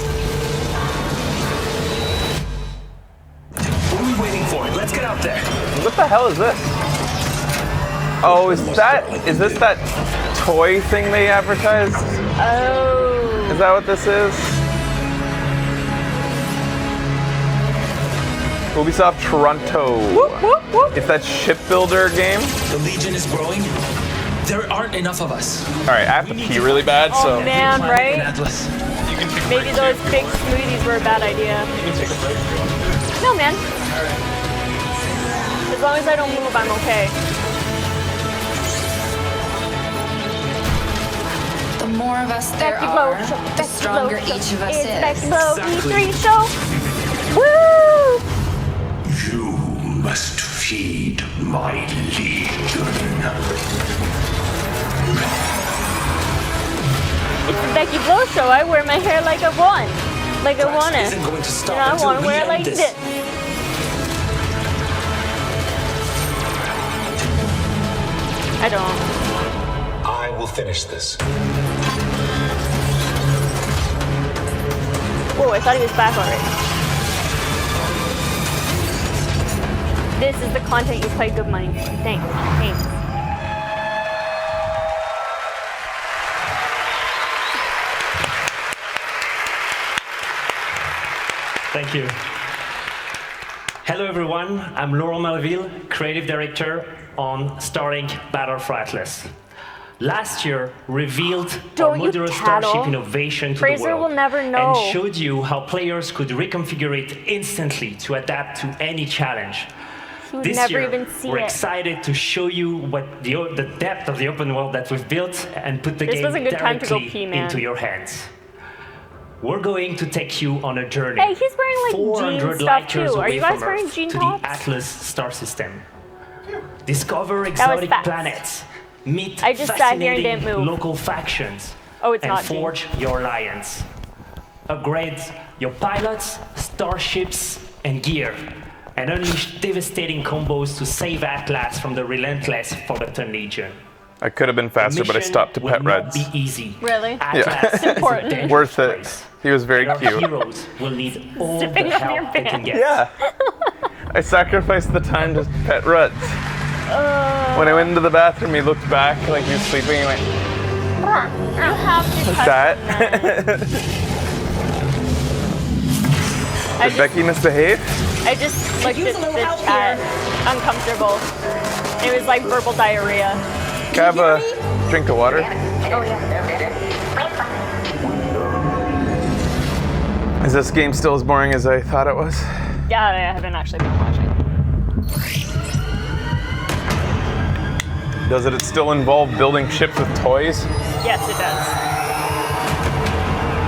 What are we waiting for? Let's get out there. What the hell is this? Oh, is this that toy thing they advertised? Oh. Is that what this is? Ubisoft Toronto. Whoop, whoop, whoop. It's that shipbuilder game. The Legion is growing. There aren't enough of us. All right, I have to pee really bad, so. Oh man, right? Maybe those big smoothies were a bad idea. No, man. As long as I don't move, I'm okay. The more of us there are, the stronger each of us is. It's Becky E3 show. Woo! You must feed my legion. It's the Becky Blow show. I wear my hair like I want. Like I want it. Isn't going to stop And I until want to we wear it end like this. this. I don't. I will finish this. Whoa, I thought he was back already. This is the content you pay good money for. Thanks. Thanks. Thank you. Hello everyone, I'm Laurent Malville, Creative Director on Starlink Battle for Atlas. Last year revealed our modular starship innovation to Fraser the world will never know. and showed you how players could reconfigure it instantly to adapt to any challenge. He would This never year, even see we're it. excited to show you what the depth of the open world that we've built and put the This game was a good time to go directly pee, man. into your hands. We're going to take you on a journey. Hey, he's wearing like 400 jean stuff light too. years Are away you guys from wearing Earth jean to tops? the Atlas star system. Discover was exotic fast. planets, meet I just sat here and fascinating didn't move. local factions, Oh, it's and not jean. forge your alliance. Upgrade your pilots, starships, and gear, and unleash devastating combos to save Atlas from the relentless Forgotten Legion. I could have been faster, but I stopped to pet Reds. Be easy. Really? Atlas is a important. dangerous Worth it. place. He was very Our cute. heroes will need all the Zipping up your help they can pants. get. Yeah. I sacrificed the time to pet Reds. When I went into the bathroom, he looked back like he was sleeping. He went, You have to touch that. them, man. Did Becky misbehave? I just looked at the chat. Uncomfortable. It was like verbal diarrhea. Can I have a drink of water? Oh, yeah. Is this game still as boring as I thought it was? Yeah, I haven't actually been watching. Does it still involve building ships with toys? Yes, it does.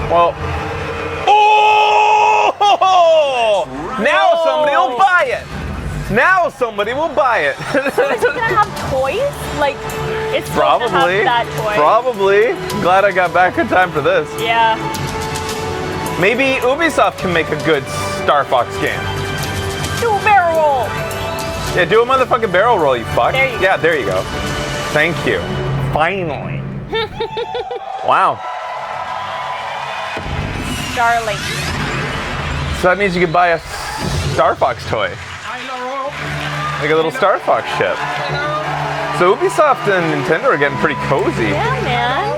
Well, oh! Now somebody will buy it. Now somebody will buy it. So is it gonna have toys? Like, it's supposed to Probably. have that toy. Probably. Glad I got back in time for this. Yeah. Maybe Ubisoft can make a good Star Fox game. Do a barrel roll. Yeah, do a motherfucking barrel roll, you fuck. There you go. Yeah, there you go. Thank you. Finally. Wow. Starlink. So that means you could buy a Star Fox toy. Like a little Star Fox ship. So Ubisoft and Nintendo are getting pretty cozy. Yeah, man.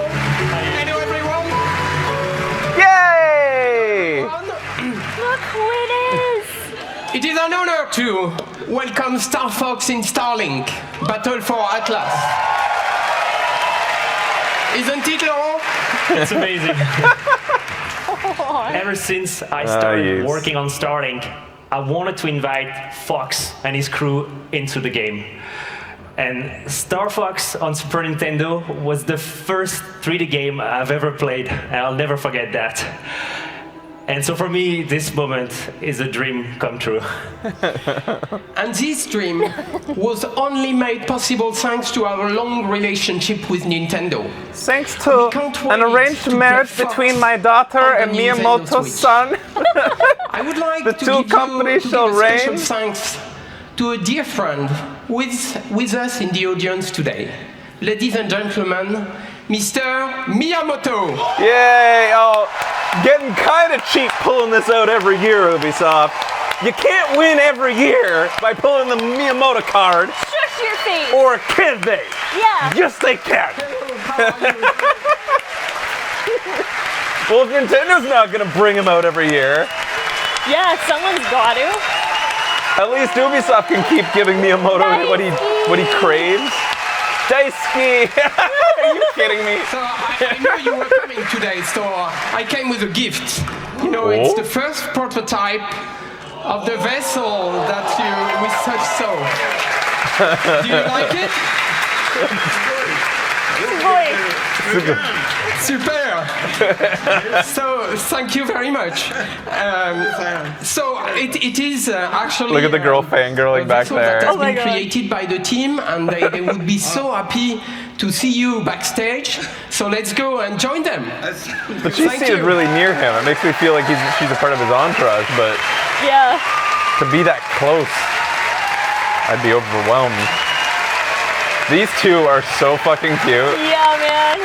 Hello, everyone. Yay! Look who it is. It is an honor to welcome Star Fox in Starlink, Battle for Atlas. Isn't it, Laurent? It's amazing. Ever since I started yes. working on Starlink, I wanted to invite Fox and his crew into the game. And Star Fox on Super Nintendo was the first 3D game I've ever played, and I'll never forget that. And so for me, this moment is a dream come true. And this dream was only made possible thanks to our long relationship with Nintendo. Thanks to an arranged marriage between my daughter and Miyamoto's son. I would like the to two give companies you, to shall give a special reign. thanks to a dear friend with us in the audience today. Ladies and gentlemen, Mr. Miyamoto. Yay! Oh, getting kind of cheap pulling this out every year, Ubisoft. You can't win every year by pulling the Miyamoto card. Shush your face. Or can they? Yeah. Yes, they can. Well, if Nintendo's not gonna bring him out every year, Yeah, someone's got to. at least Ubisoft can keep giving Miyamoto what he craves. Daisuke! Are you kidding me? So I knew you were coming today, so I came with a gift. You know, it's the first prototype of the vessel that we such saw. Do you like it? Super. So thank you very much. So it is actually. Look at the girl fangirling back there. That has been created by the team, and they would be so happy to see you backstage. So let's go and join them. But she's seated really near him. It makes me feel like she's a part of his entourage, but yeah, to be that close, I'd be overwhelmed. These two are so fucking cute. Yeah, man.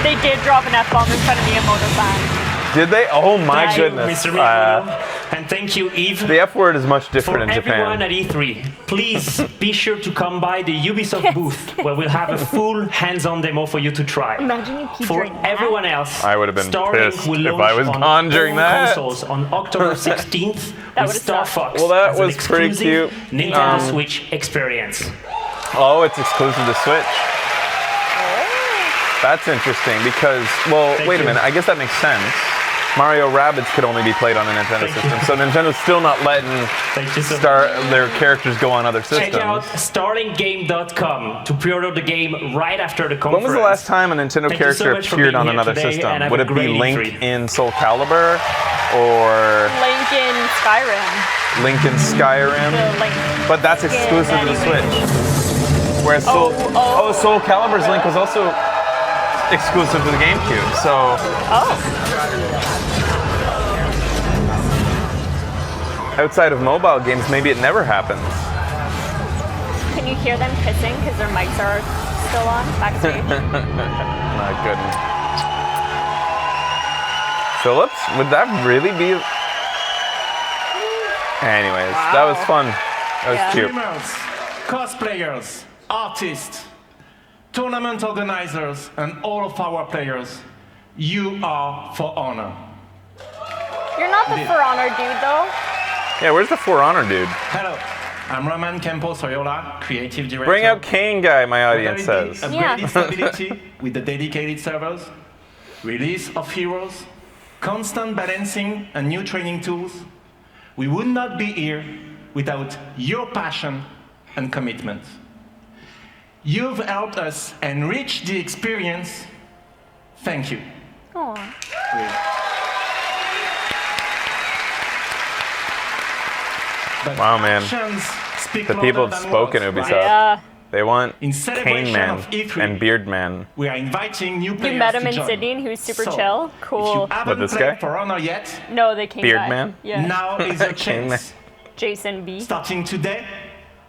They did drop an F-bomb in front of Miyamoto fan. Did they? Oh my Thank you, goodness. Mr. Miyamoto. And thank you, Eve. The F word is much different in everyone Japan. at E3, please be sure to come by the Ubisoft booth where we'll have a full hands-on demo for you to try. Imagine if he For drank everyone else, I would have been Starlink pissed will if launch I was on gone during all that. consoles on October 16th with Star Fox Well, that as an was pretty exclusive cute. Nintendo Switch experience. Oh, it's exclusive to Switch. That's interesting because, well, wait a minute. I guess that makes sense. Mario Rabbids could only be played on a Nintendo system, so Nintendo's still not letting their characters go on other systems. Check out starlinkgame.com to pre-order the game right after the conference. When was the last time a Nintendo Thank you so character much for appeared being on here another today, system? and have Would a it be great Link E3. in Soul Calibur or Link in Skyrim. Link in Skyrim? The Link But that's exclusive to the Switch. Whereas Soul Calibur's Link was also exclusive to the GameCube, so. Outside of mobile games, maybe it never happens. Can you hear them kissing because their mics are still on backstage? My goodness. Phillips, would that really be? Anyways, that was fun. That was cute. Streamers, cosplayers, artists, tournament organizers, and all of our players, you are for honor. You're not the For Honor dude, though. Yeah, where's the For Honor dude? Hello, I'm Roman Campos Soyola, creative director. Bring out Kane guy, my audience says. Upgraded stability with the dedicated servers, release of heroes, constant balancing and new training tools. We would not be here without your passion and commitment. You've helped us enrich the experience. Thank you. Wow, man. The people have spoken, Ubisoft. Yeah. They want In Cane celebration Man of E3, and Beard Man. We are inviting new players You met him to in join. Sydney and he was super So, chill. Cool. If you haven't this played guy? For Honor yet, No, they came Beard by. Man? Yeah. now is your Cane chance. Jason B. Starting today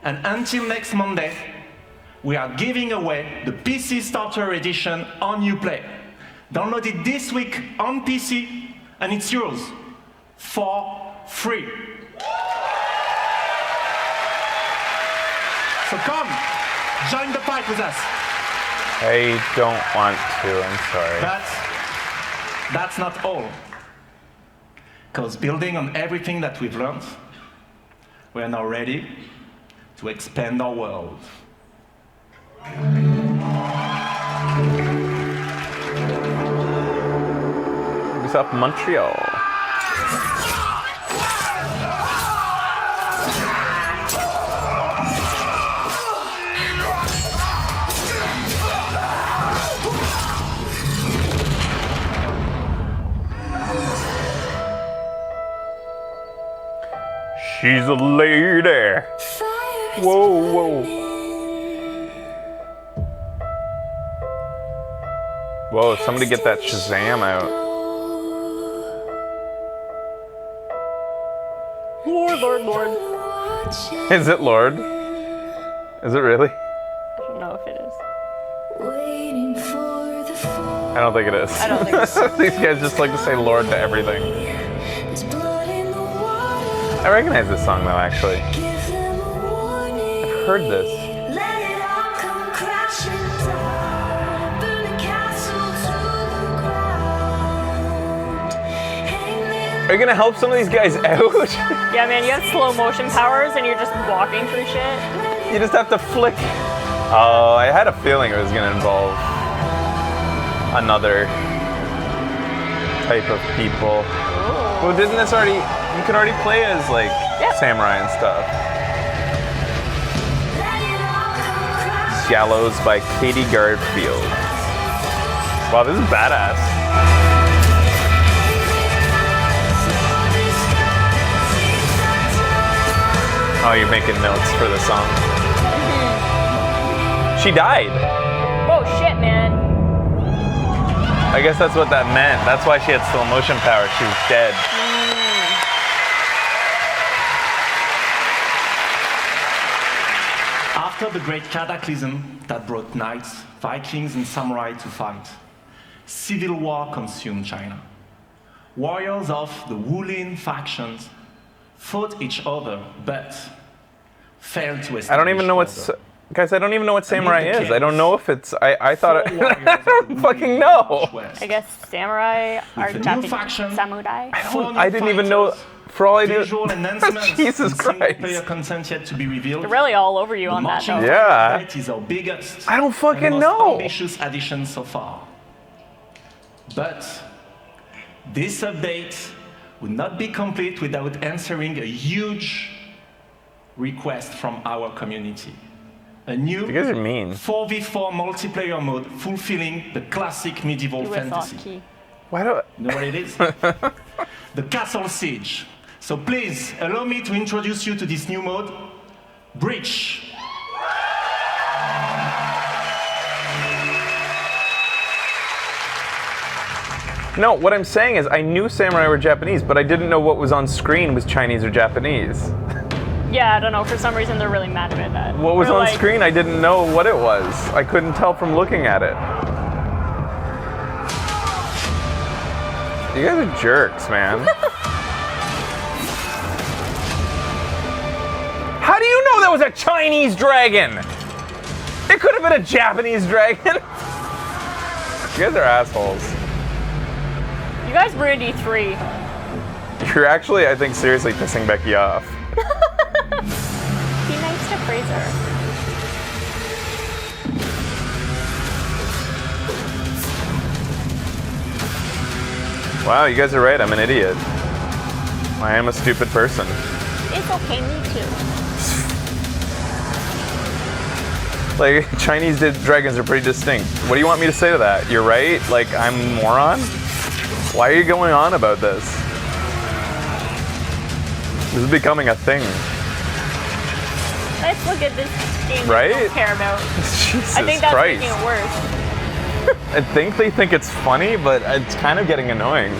and until next Monday, we are giving away the PC Starter Edition on Uplay. Download it this week on PC and it's yours for free. So come, join the fight with us. I don't want to, I'm sorry. But that's not all. Because building on everything that we've learned, we are now ready to expand our world. Ubisoft Montreal. She's a lady. Whoa, whoa. Whoa, somebody get that Shazam out. Lord. Is it Lord? Is it really? I don't know if it is. I don't think it is. I don't think so. These guys just like to say Lord to everything. I recognize this song though, actually. I've heard this. Are you gonna help some of these guys out? Yeah, man, you have slow motion powers and you're just walking through shit. You just have to flick. Oh, I had a feeling it was gonna involve another type of people. Ooh. Well, didn't this already? You could already play as like samurai and stuff. Gallows by Katie Garfield. Wow, this is badass. Oh, you're making notes for the song. She died. Oh shit, man. I guess that's what that meant. That's why she had slow motion power. She was dead. After the great cataclysm that brought knights, Vikings, and samurai to fight, civil war consumed China. Warriors of the Wulin factions fought each other, but failed to establish I don't even know what's... Guys, I don't even know what samurai is. I don't know if it's... I thought it... I don't fucking know. I guess samurai are Japanese. Samurai. I didn't even know... For all I knew... Jesus Christ. Player content yet to be revealed. They're really all over you on that, though. Yeah. It is our biggest I don't fucking and most know. ambitious addition so far. But this update would not be complete without answering a huge request from our community. A new You guys are mean. 4v4 multiplayer mode fulfilling the classic medieval fantasy. Why do I... You know what it is? The Castle Siege. So please, allow me to introduce you to this new mode, Breach. No, what I'm saying is I knew samurai were Japanese, but I didn't know what was on screen was Chinese or Japanese. Yeah, I don't know. For some reason, they're really mad about that. What was They're on like, screen, I didn't know what it was. I couldn't tell from looking at it. You guys are jerks, man. How do you know that was a Chinese dragon? It could have been a Japanese dragon. You guys are assholes. You guys ruined E3. You're actually, I think, seriously pissing Becky off. Be nice to Fraser. Wow, you guys are right. I'm an idiot. I am a stupid person. It's okay, me too. Like, Chinese dragons are pretty distinct. What do you want me to say to that? You're right? Like, I'm a moron? Why are you going on about this? This is becoming a thing. Let's look at this game right? I don't care about. Jesus I think that's Christ. making it worse. I think they think it's funny, but it's kind of getting annoying.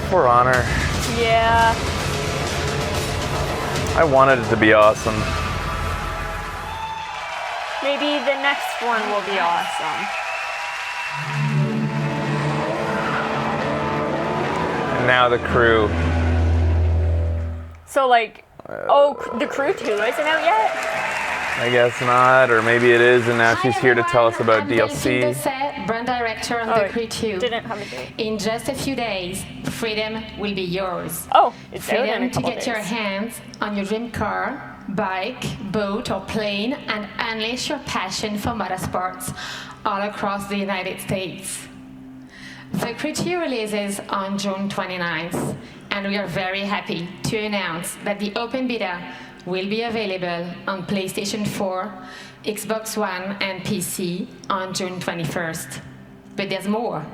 For Honor. Yeah. I wanted it to be awesome. Maybe the next one will be awesome. And now the crew. So, like, the Crew 2 isn't out yet? I guess not, or maybe it is, and now she's here to tell us about DLC. Brand director on the Crew 2. Didn't have a date. In just a few days, freedom will be yours. Oh, it's out in a freedom to couple get your days. hands on your dream car, bike, boat, or plane, and unleash your passion for motorsports all across the United States. The Crew 2 releases on June 29th, and we are very happy to announce that the open beta will be available on PlayStation 4, Xbox One, and PC on June 21st. But there's more.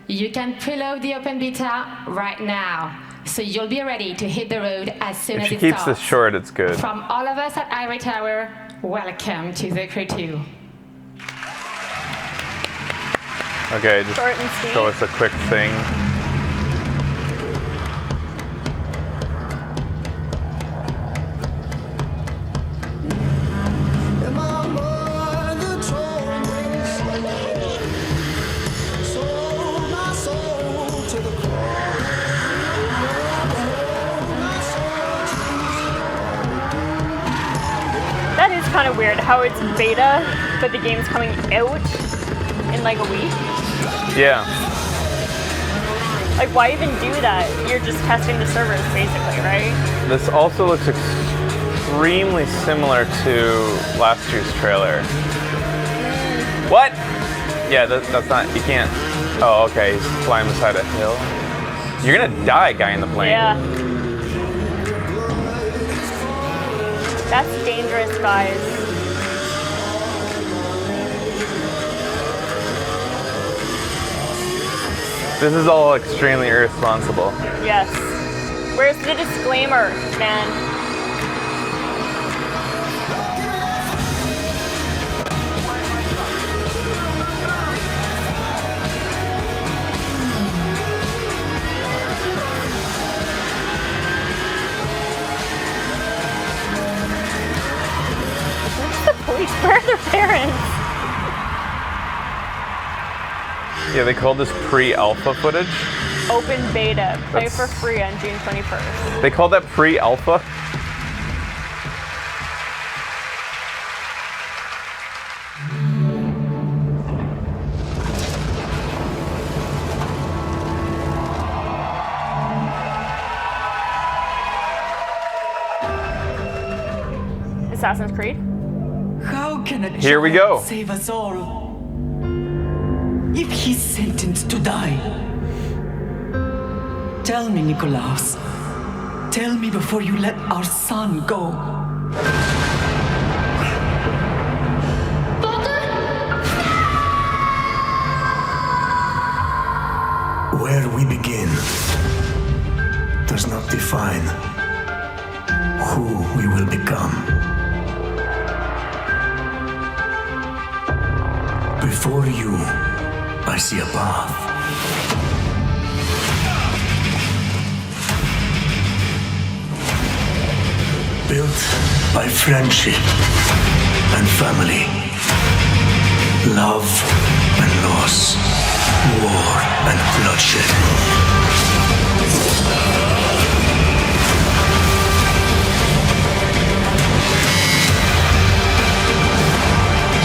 You can preload the open beta right now So you'll be ready to hit the road as soon If as she it keeps starts. this short, it's good. From all of us at Ivory Tower, welcome to the Crew 2. Okay, just Short and sweet. show us a quick thing. That is kind of weird how it's beta, but the game's coming out in like a week. Yeah. Like, why even do that? You're just testing the servers, basically, right? This also looks extremely similar to last year's trailer. What? Yeah, that's not, you can't. Oh, okay, he's flying beside a hill. You're gonna die, guy in the plane. Yeah. That's dangerous, guys. This is all extremely irresponsible. Yes. Where's the disclaimer, man? Where's the police? Where are their parents? Yeah, they called this pre-alpha footage. Open beta. Play for free on June 21st. They called that pre-alpha? Assassin's Creed? How can a Here we go. child save us all? If he's sentenced to die. Tell me, Nikolaos. Tell me before you let our son go. Where we begin does not define who we will become. Before you, I see a path. Built by friendship and family, love and loss, war and bloodshed.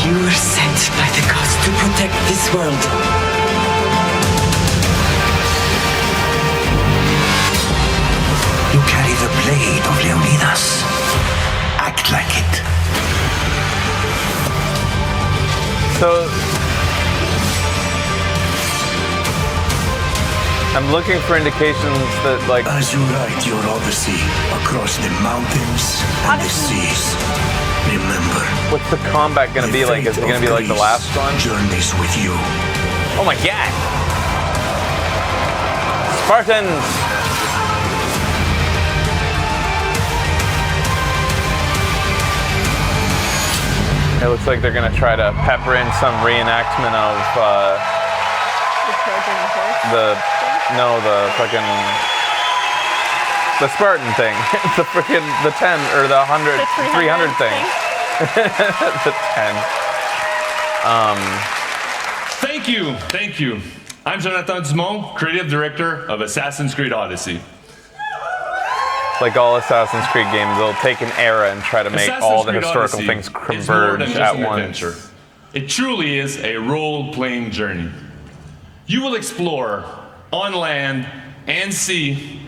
You were sent by the gods to protect this world. You carry the blade of Leonidas. Act like it. So, I'm looking for indications that, like, as you write your Odyssey across the mountains and the seas, remember. What's the combat gonna be like? Is it gonna be like the last one? Journeys with you. Oh my god! Spartans! It looks like they're gonna try to pepper in some reenactment of the Spartan thing. The freaking the 10 or the 100 300 thing. The 10. Thank you. I'm Jonathan Dumont, creative director of Assassin's Creed Odyssey. Like all Assassin's Creed games, they'll take an era and try to make all the historical things converge at once. It truly is a role-playing journey. You will explore, on land and sea,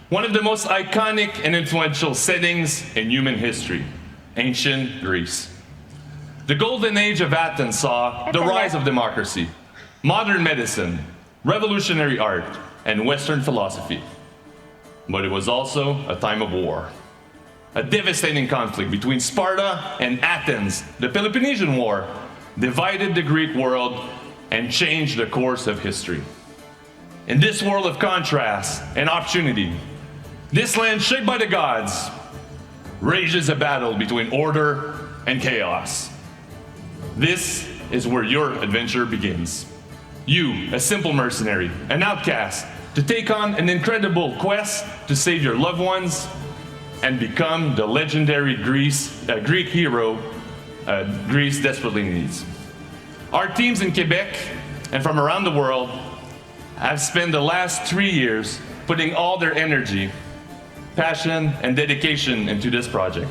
one of the most iconic and influential settings in human history, ancient Greece. The golden age of Athens saw the rise of democracy, modern medicine, revolutionary art, and Western philosophy. But it was also a time of war. A devastating conflict between Sparta and Athens, the Peloponnesian War, divided the Greek world and changed the course of history. In this world of contrast and opportunity, this land shaped by the gods, rages a battle between order and chaos. This is where your adventure begins. You, a simple mercenary, an outcast, to take on an incredible quest to save your loved ones and become the legendary Greek hero Greece desperately needs. Our teams in Quebec and from around the world have spent the last 3 years putting all their energy, passion, and dedication into this project.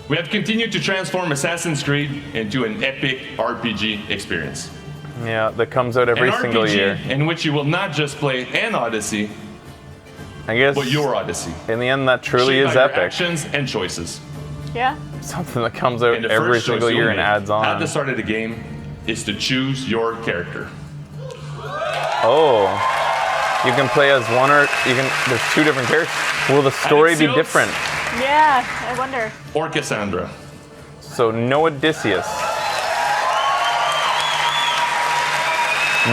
We have continued to transform Assassin's Creed into an epic RPG experience. Yeah, that comes out every single year. In which you will not just play an Odyssey, I guess, but your Odyssey. In the end, that truly Shaped is by your epic. actions and choices. Yeah. Something that comes out And the every first choice single you'll year and make adds on. at the start of the game is to choose your character. Oh, you can play as one or there's 2 different characters. Will the story be different? Yeah, I wonder. Or Cassandra. So no Odysseus.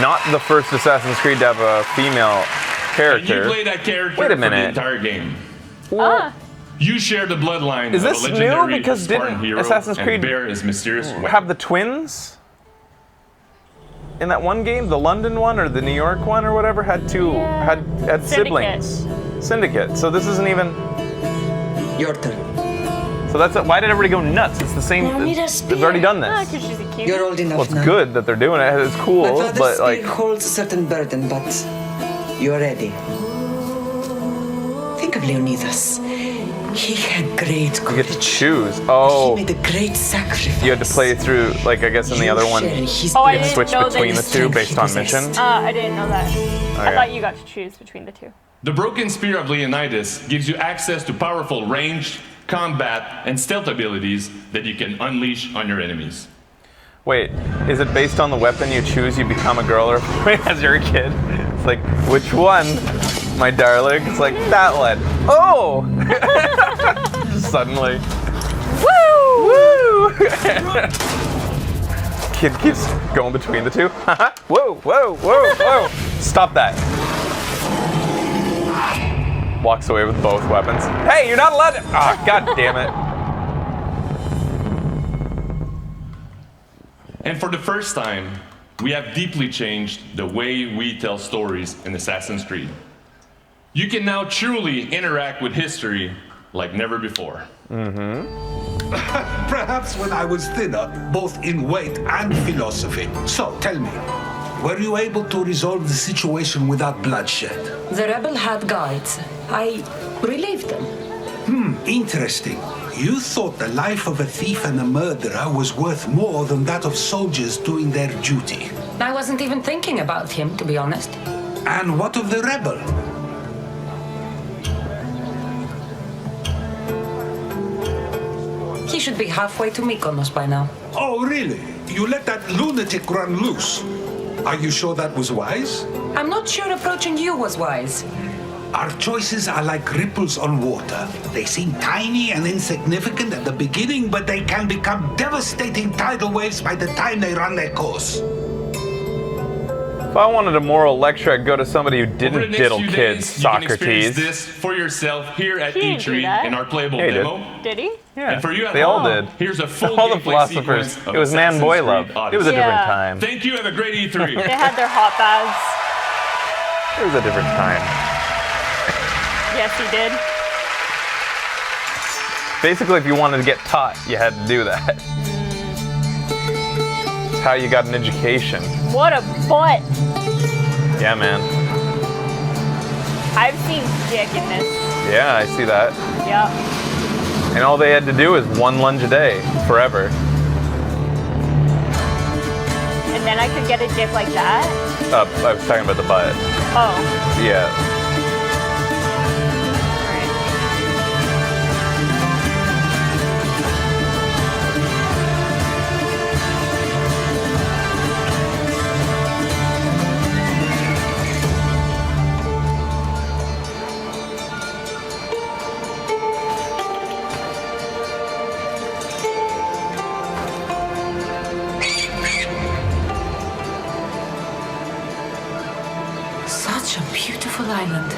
Not the first Assassin's Creed to have a female character. And you play that character Wait a for minute. the entire game. Ah. You share the bloodline Is of this a new? legendary Because Spartan didn't hero Assassin's and Creed bear his mysterious weapon. have the twins? In that one game, the London one or the New York one or whatever had had siblings. Syndicate. So this isn't even. Your turn. So that's it. Why did everybody go nuts? It's the same. They've already done Ah, this. 'cause she's a cutie. You're old enough Well, it's now. good that they're doing it. It's cool, My father's but spear like. holds a certain burden, but you're ready. Think of Leonidas. He had great courage. You get to choose. Oh. He made a great sacrifice. You had to play through, like I guess in the other one, sharing you his Oh, I can didn't switch know that between the the two strength based he on possessed. mission. I didn't know that. I Okay. thought you got to choose between the 2. The broken spear of Leonidas gives you access to powerful ranged, combat, and stealth abilities that you can unleash on your enemies. Wait, is it based on the weapon you choose? You become a girl or as you're a kid? It's like, which one, my darling? It's like that one. Oh! Suddenly. Woo! Woo! Kid keeps going between the 2. Whoa! Whoa! Whoa! Whoa! Stop that. Walks away with both weapons. Hey, you're not allowed to. Ah, god damn it. And for the first time, we have deeply changed the way we tell stories in Assassin's Creed. You can now truly interact with history like never before. Perhaps when I was thinner, both in weight and philosophy. So, tell me, were you able to resolve the situation without bloodshed? The rebel had guides. I relieved them. Interesting. You thought the life of a thief and a murderer was worth more than that of soldiers doing their duty. I wasn't even thinking about him, to be honest. And what of the rebel? He should be halfway to Mykonos by now. Oh, really? You let that lunatic run loose? Are you sure that was wise? I'm not sure approaching you was wise. Our choices are like ripples on water. They seem tiny and insignificant at the beginning, but they can become devastating tidal waves by the time they run their course. If I wanted a moral lecture, I'd go to somebody who Over the didn't next diddle few kids, days, you can experience Socrates. this for yourself here at He didn't do E3 that. in our playable Yeah, he did. demo. Did he? Yeah, And for you at they all home, did. here's a full All the gameplay philosophers. sequence of It was Assassin's man-boy Creed love. Odyssey. It was a different Yeah. time. Thank you, have a great E3. They had their hot baths. It was a different time. Yes, he did. Basically, if you wanted to get taught, you had to do that. It's how you got an education. What a butt. Yeah, man. I've seen dick in this. Yeah, I see that. Yep. And all they had to do is 1 lunge a day, forever. And then I could get a dick like that. I was talking about the butt. Oh. Yeah. island.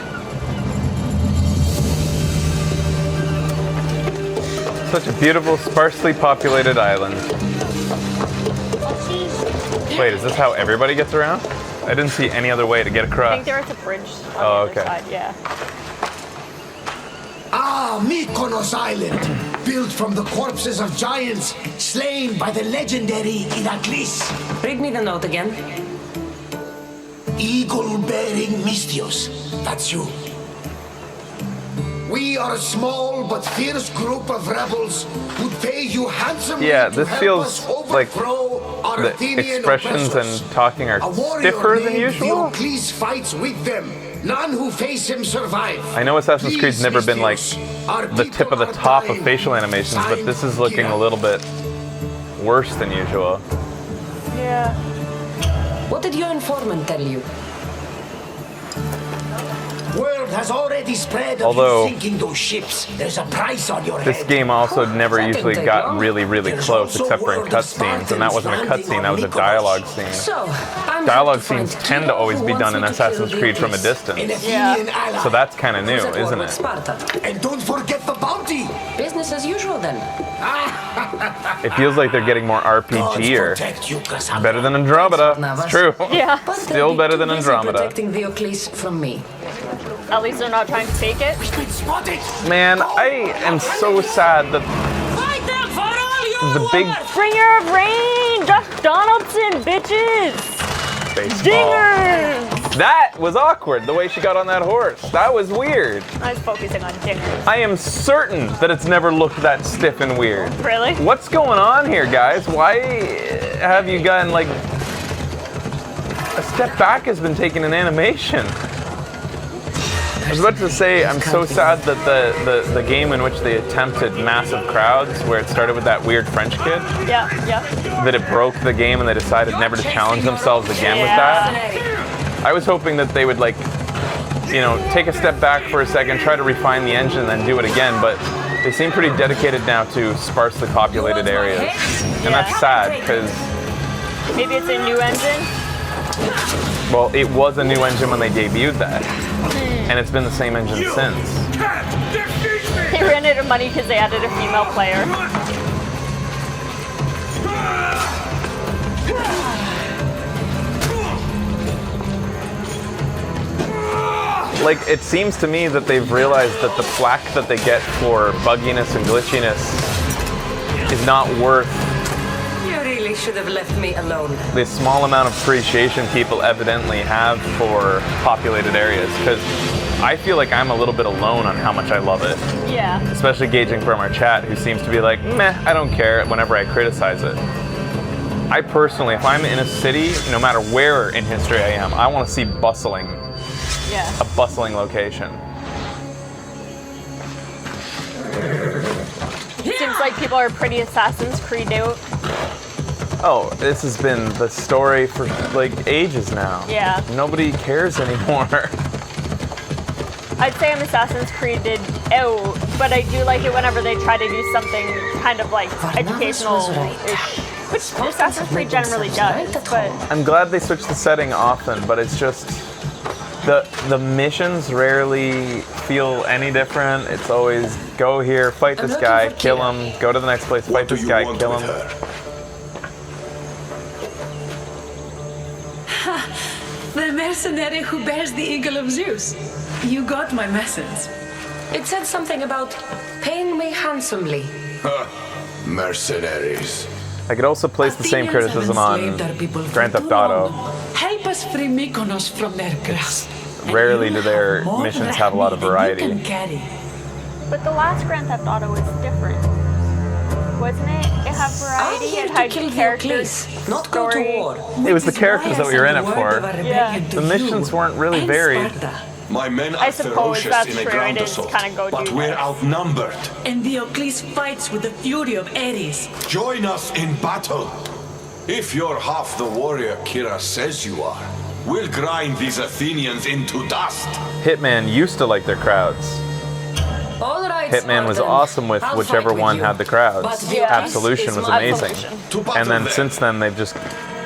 Such a beautiful, sparsely populated island. Wait, is this how everybody gets around? I didn't see any other way to get I across. think there is a bridge on the other side, yeah. Ah, Mykonos Island, built from the corpses of giants slain by the legendary Iraklis. Read me the note again. Eagle-bearing Mystios, that's you. We are a small but fierce group of rebels who'd pay you handsomely Yeah, to this help feels us like overthrow our the Athenian expressions oppressors. and talking are A warrior stiffer than named usual. Diocles fights with them. None who face him survive. I know Assassin's Creed's These never been like Mystios the are tip of the people top of time. facial animations, but this is looking a little bit worse than usual. Yeah. What did your informant tell you? Word has already spread of Although, you sinking those ships. There's a price on your This head. game also never That usually didn't take got long. really, really There's close, also except for in word of cutscenes, and that wasn't a Spartans cutscene, that was a landing on dialogue Mykonos. scene. So, I'm Dialogue here to find scenes tend to Kilo always who be wants done me in to kill Assassin's Creed from a Diocles. distance. An Athenian ally. So that's kind of new, Who's at war isn't with it? Sparta? And don't forget the bounty. Business as usual then. It feels like they're getting more RPG-er. Protect you, Cassandra. Better than Andromeda. Navas. It's true. Yeah. But Still they'll be better too than busy Andromeda. protecting Diocles from me. At least they're not trying to fake it. Man, I am so sad that the big Bringer of Rain! Josh Donaldson, bitches! baseball. Dingers! That was awkward, the way she got on that horse. That was weird. I was focusing on dingers. I am certain that it's never looked that stiff and weird. Really? What's going on here, guys? Why have you gotten like a step back has been taken in animation? I was about to say, I'm so sad that the game in which they attempted massive crowds, where it started with that weird French kid, Yeah, yeah. that it broke the game and they decided never to challenge themselves again with that. I was hoping that they would, like, you know, take a step back for a second, try to refine the engine, and then do it again, but they seem pretty dedicated now to sparsely populated areas. And that's sad, because, Maybe it's a new engine? well, it was a new engine when they debuted that. And it's been the same engine since. They ran out of money because they added a female player. Like, it seems to me that they've realized that the flack that they get for bugginess and glitchiness is not worth You really should have left me alone. the small amount of appreciation people evidently have for populated areas. Because I feel like I'm a little bit alone on how much I love it. Yeah. Especially gauging from our chat, who seems to be like, meh, I don't care whenever I criticize it. I personally, if I'm in a city, no matter where in history I am, I want to see bustling. Yeah. A bustling location. Seems like people are pretty Assassin's Creed out. Oh, this has been the story for like ages now. Yeah. Nobody cares anymore. I'd say I'm Assassin's Creeded out, but I do like it whenever they try to do something kind of like educational-ish. Which Assassin's Creed generally does, but I'm glad they switch the setting often, but it's just the missions rarely feel any different. It's always go here, fight this guy, kill him, go to the next place, fight this guy, kill him. The mercenary who bears the eagle of Zeus. You got my message. It said something about paying me handsomely. Mercenaries. I could also place the same Athenians have criticism on enslaved our people for Grand Theft too Auto. long. Help us free Mykonos from their grasp. Rarely do their missions have a lot of variety. but the last Grand Theft Auto was different, wasn't it? It had variety. It had characters, not go to war. It was the characters that we were in it for. Yeah. The missions weren't really varied. My men I are suppose ferocious that's in a true. ground It is assault, kind of go but do we're this. outnumbered. And Diocles fights with the fury of Ares. Join us in battle. If you're half the warrior Kira says you are, we'll grind these Athenians into dust. Hitman used to like their crowds. All right, Hitman was Spartan. awesome with I'll whichever fight with one you. had the crowds. But the Abyss Absolution is was my amazing. Absolution. And then since then they've just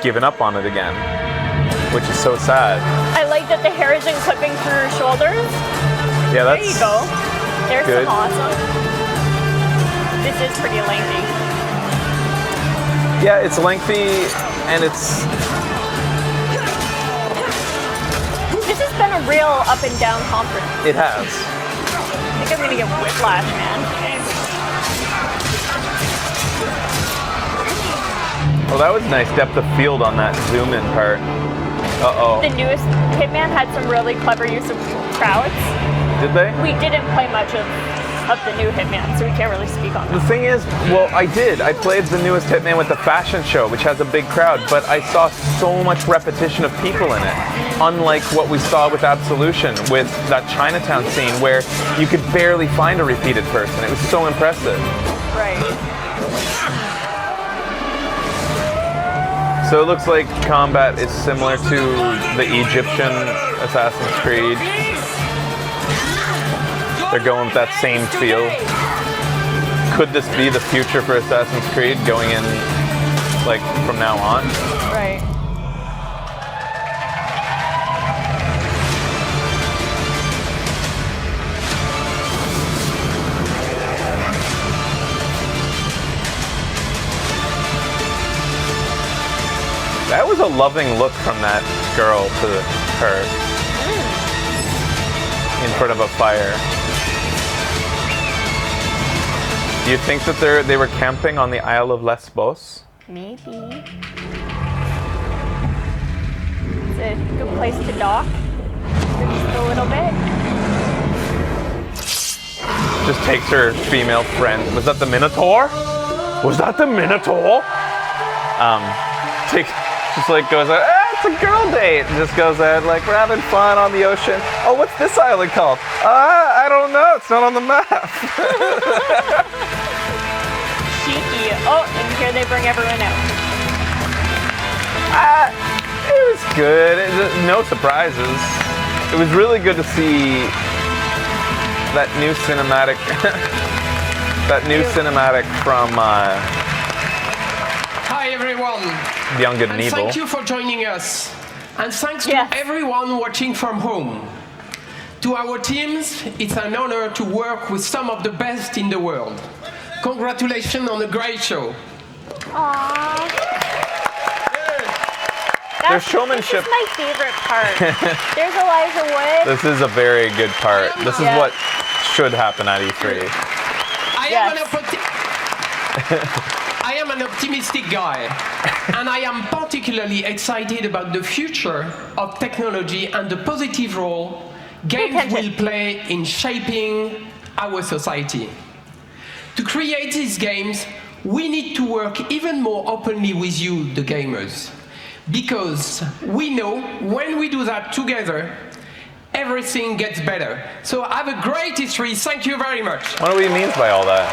given up on it again, which is so sad. I like that the hair isn't clipping through her shoulders. Yeah, There that's you go. There's good. some awesome. This is pretty lengthy. Yeah, it's lengthy, and it's... This has been a real up and down conference. It has. I think I'm gonna get whiplash, man. Well, that was nice depth of field on that zoom-in part. Uh-oh. The newest Hitman had some really clever use of crowds. Did they? We didn't play much of the new Hitman, so we can't really speak on that. The thing is, well, I did. I played the newest Hitman with the fashion show, which has a big crowd, but I saw so much repetition of people in it. Unlike what we saw with Absolution, with that Chinatown scene where you could barely find a repeated person. It was so impressive. Right. So it looks like combat is similar to the Egyptian Assassin's Creed. They're going with that same feel. Could this be the future for Assassin's Creed going in, like, from now on? Right. That was a loving look from that girl to her in front of a fire. Do you think that they were camping on the Isle of Lesbos? Maybe. It's a good place to dock for just a little bit. Just takes her female friend. Was that the Minotaur? Was that the Minotaur? Just like goes out, it's a girl date. And just goes out like, we're having fun on the ocean. Oh, what's this island called? I don't know. It's not on the map. Cheeky. Oh, and here they bring everyone out. It was good. No surprises. It was really good to see that new cinematic. From Hi everyone. Young Good and And Evil. thank you for joining us. And thanks to everyone watching from home. To our teams, it's an honor to work with some of the best in the world. Congratulations on a great show. Aww. Their showmanship. This is my favorite part. There's Elijah Wood. This is a very good part. This is Yeah. what should happen at E3. I am an optimistic guy, and I am particularly excited about the future of technology and the positive role games will play in shaping our society. To create these games, we need to work even more openly with you, the gamers, because we know when we do that together, everything gets better. So have a great E3. Thank you very much. What do we mean by all that?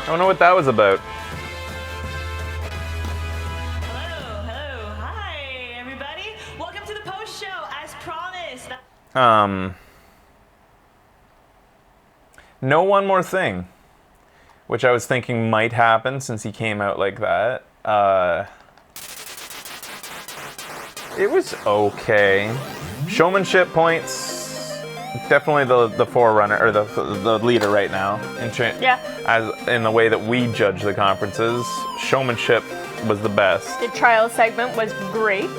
I don't know what that was about. Welcome to the post show, as promised. No One More Thing, which I was thinking might happen since he came out like that. It was okay. Showmanship points. Definitely the forerunner or the leader right now as in the way that we judge the conferences. Showmanship was the best. The trial segment was great.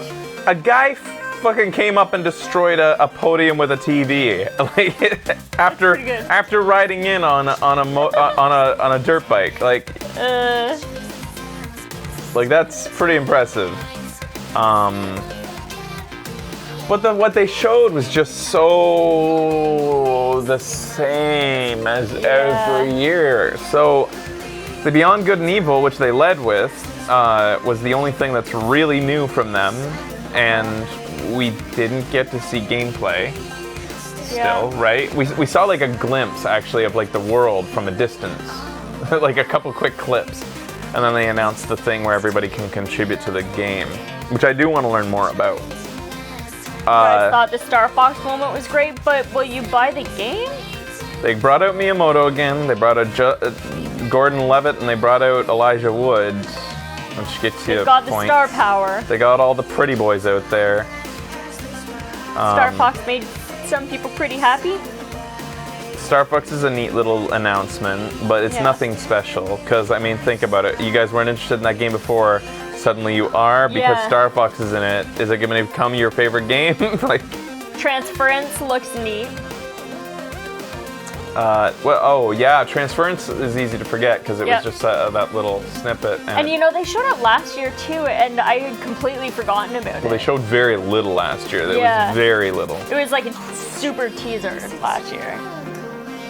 A guy fucking came up and destroyed a podium with a TV, like after riding in on a dirt bike. Like that's pretty impressive. But what they showed was just so the same as every year. So the Beyond Good and Evil, which they led with, was the only thing that's really new from them, and we didn't get to see gameplay. Still, right? We saw like a glimpse actually of like the world from a distance, like a couple quick clips, and then they announced the thing where everybody can contribute to the game, which I do want to learn more about. I thought the Star Fox moment was great, but will you buy the game? They brought out Miyamoto again. They brought out Gordon Levitt, and they brought out Elijah Wood. which gets you They've got the points. star power. They got all the pretty boys out there. Star Fox made some people pretty happy. Star Fox is a neat little announcement, but it's Yeah. nothing special. Because, I mean, think about it. You guys weren't interested in that game before. Suddenly you are because Yeah. Star Fox is in it. Is it going to become your favorite game? Like, Transference looks neat. well, oh yeah, Transference is easy to forget because it Yeah. was just that little snippet. And you know, they showed up last year too, and I had completely forgotten about well, they it. showed very little last year. There Yeah. was very little. It was like a super teaser last year.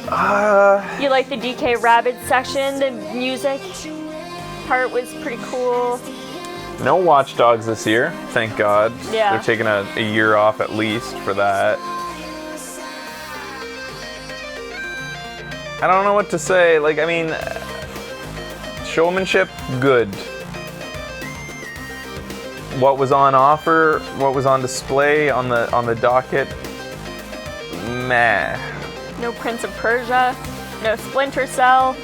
Uh, You like the DK Rabbids section? The music part was pretty cool. no Watch Dogs this year, thank God. Yeah. They're taking a year off at least for that. I don't know what to say. Like, I mean, showmanship, good. What was on offer, what was on display on the docket, meh. No Prince of Persia, no Splinter Cell.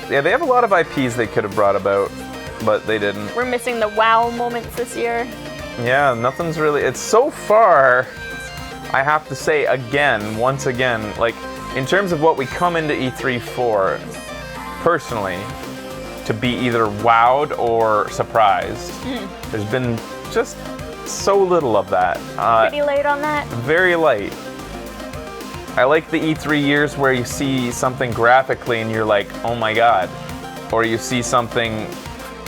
Yeah, they have a lot of IPs they could have brought about, but they didn't. We're missing the WoW moments this year. Yeah, nothing's really. It's so far. I have to say again, once again, like in terms of what we come into E3 for, personally, to be either wowed or surprised. There's been just so little of that. Pretty late on that. Very light. I like the E3 years where you see something graphically and you're like, oh my god. Or you see something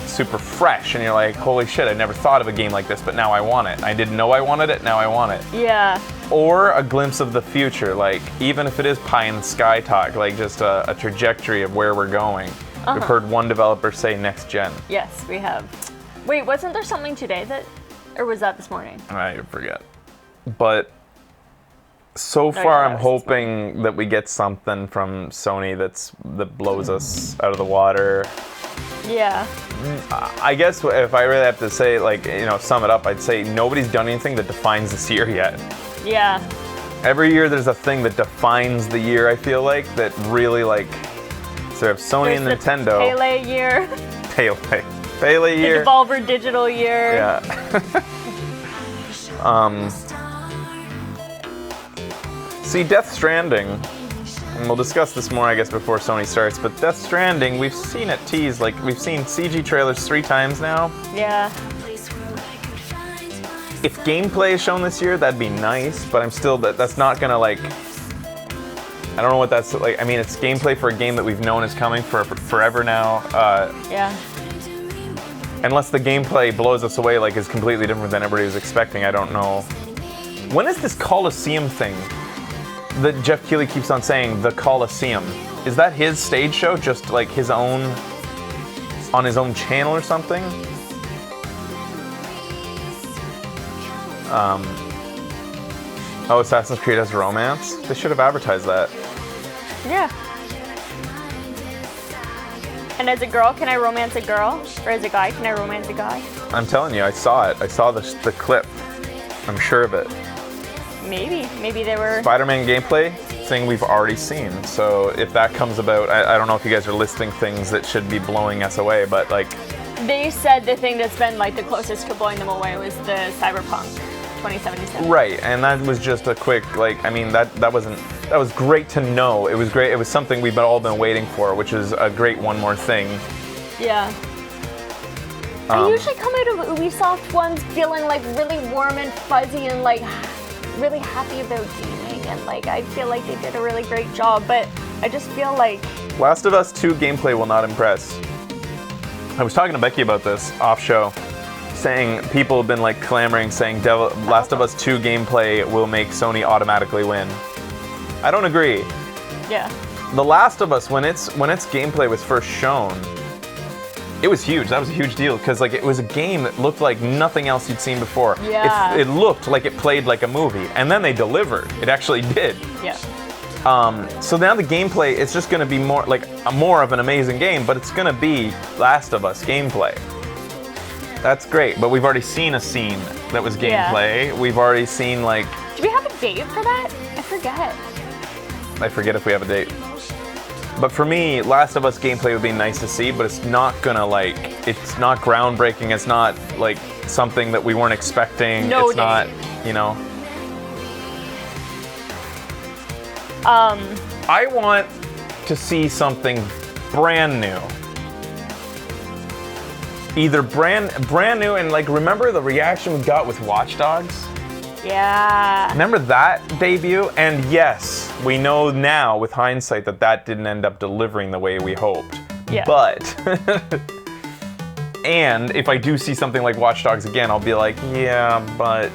super fresh and you're like, holy shit, I never thought of a game like this, but now I want it. I didn't know I wanted it, now I want it. Yeah. Or a glimpse of the future, like even if it is pie in the sky talk, like just a trajectory of where we're going. We've heard one developer say next gen. Yes, we have. Wait, wasn't there something today that, or was that this morning? I forget. But so No, far, yeah, I'm that was hoping that we get something from Sony that blows us out of the water. Yeah. I guess if I really have to say, like, you know, sum it up, I'd say nobody's done anything that defines this year yet. Yeah. Every year there's a thing that defines the year, I feel like, that really, like, so we have Sony and There's Nintendo. The Pele year. Pele year. The Devolver Digital year. Yeah. See, Death Stranding, and we'll discuss this more, I guess, before Sony starts, but Death Stranding, we've seen it teased, like, we've seen CG trailers 3 times now. Yeah. If gameplay is shown this year, that'd be nice, but I'm still, that's not gonna, like, I don't know what that's like. I mean, it's gameplay for a game that we've known is coming for forever now. Yeah. Unless the gameplay blows us away, like, is completely different than everybody was expecting, I don't know. When is this Coliseum thing that Jeff Keighley keeps on saying, the Coliseum? Is that his stage show, just like his own, on his own channel or something? Oh, Assassin's Creed has romance? They should have advertised that. Yeah. And as a girl, can I romance a girl? Or as a guy, can I romance a guy? I'm telling you, I saw it. I saw the clip. I'm sure of it. Maybe. Maybe they were... Spider-Man gameplay, thing we've already seen. So if that comes about, I don't know if you guys are listing things that should be blowing us away, but like... They said the thing that's been like the closest to blowing them away was the Cyberpunk 2077. Right, and that was just a quick, like, I mean, that was great to know. It was great. It was something we've all been waiting for, which is a great one more thing. Yeah. I usually come out of Ubisoft ones feeling like really warm and fuzzy and like really happy about gaming, and like I feel like they did a really great job, but I just feel like Last of Us 2 gameplay will not impress. I was talking to Becky about this off show, saying people have been like clamoring, saying Last of Us 2 gameplay will make Sony automatically win. I don't agree. yeah. The Last of Us, when its gameplay was first shown, it was huge. That was a huge deal because like it was a game that looked like nothing else you'd seen before. Yeah. It looked like it played like a movie, and then they delivered. It actually did. Yeah. So now the gameplay, it's just going to be more like more of an amazing game, but it's going to be Last of Us gameplay. That's great, but we've already seen a scene that was gameplay. Yeah. We've already seen like... Do we have a date for that? I forget. I forget if we have a date. But for me, Last of Us gameplay would be nice to see, but it's not gonna like, it's not groundbreaking. It's not like something that we weren't expecting. No, it's not, you know. I want to see something brand new. Either brand new, and like, remember the reaction we got with Watch Dogs? Yeah. Remember that debut? And yes, we know now with hindsight that that didn't end up delivering the way we hoped. Yeah. But, and if I do see something like Watch Dogs again, I'll be like, yeah, but,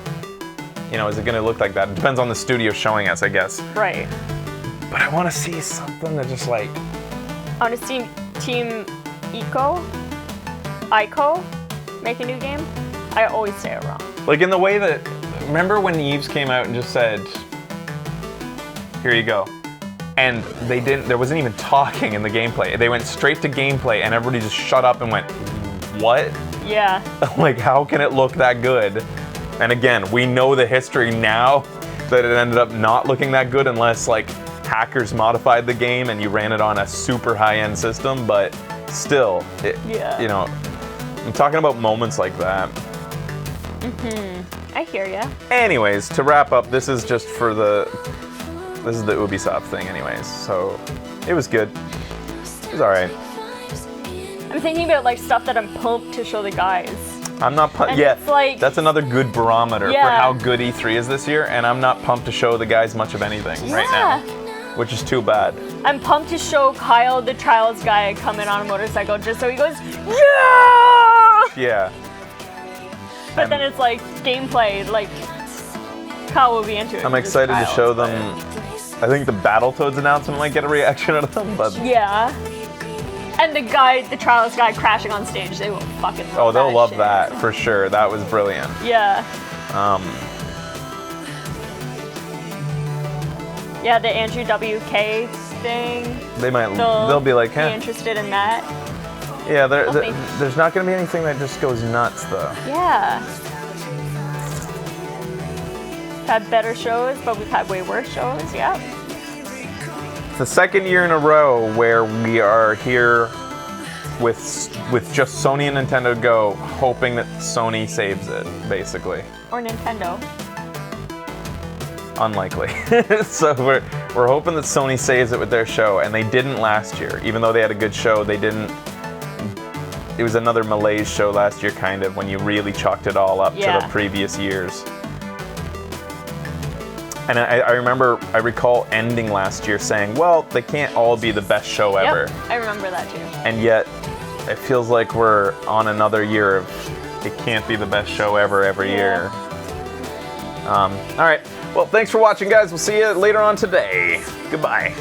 you know, is it gonna look like that? It depends on the studio showing us, I guess. Right. But I wanna see something that just like... I want to see Team Ico make a new game. I always say it wrong. Like in the way that, remember when Eves came out and just said, here you go. And they didn't, there wasn't even talking in the gameplay. They went straight to gameplay and everybody just shut up and went, what? Yeah. Like, how can it look that good? And again, we know the history now that it ended up not looking that good unless like hackers modified the game and you ran it on a super high-end system, but still, yeah. You know, I'm talking about moments like that. I hear ya. Anyways, to wrap up, this is just for this is the Ubisoft thing anyways, so it was good. It was alright. I'm thinking about like stuff that I'm pumped to show the guys. I'm not pumped. And Yeah, it's like, that's another good barometer for Yeah. how good E3 is this year, and I'm not pumped to show the guys much of anything right now, which is too bad. I'm pumped to show Kyle, the Trials guy, come in on a motorcycle just so he goes, yeah! Yeah. But then it's like gameplay, like Kyle will be into it. I'm excited to show them. I think the Battletoads announcement might get a reaction out of them, but Yeah. And the guy, the Trials guy crashing on stage, they will fucking love oh, they'll that love shit. that for sure. That was brilliant. Yeah. Yeah, the Andrew WK thing. They might. They'll be like, be huh? interested in that. Yeah, Nothing. there's not going to be anything that just goes nuts, though. Yeah. We've had better shows, but we've had way worse shows. Yeah. It's the second year in a row where we are here with just Sony and Nintendo Go, hoping that Sony saves it, basically. Or Nintendo. Unlikely. So we're hoping that Sony saves it with their show, and they didn't last year. Even though they had a good show, they didn't. It was another malaise show last year, kind of, when you really chalked it all up to the previous years. And I recall ending last year saying, well, they can't all be the best show ever. Yep, I remember that too. And yet, it feels like we're on another year of it can't be the best show ever every year. All right. Well, thanks for watching, guys. We'll see you later on today. Goodbye.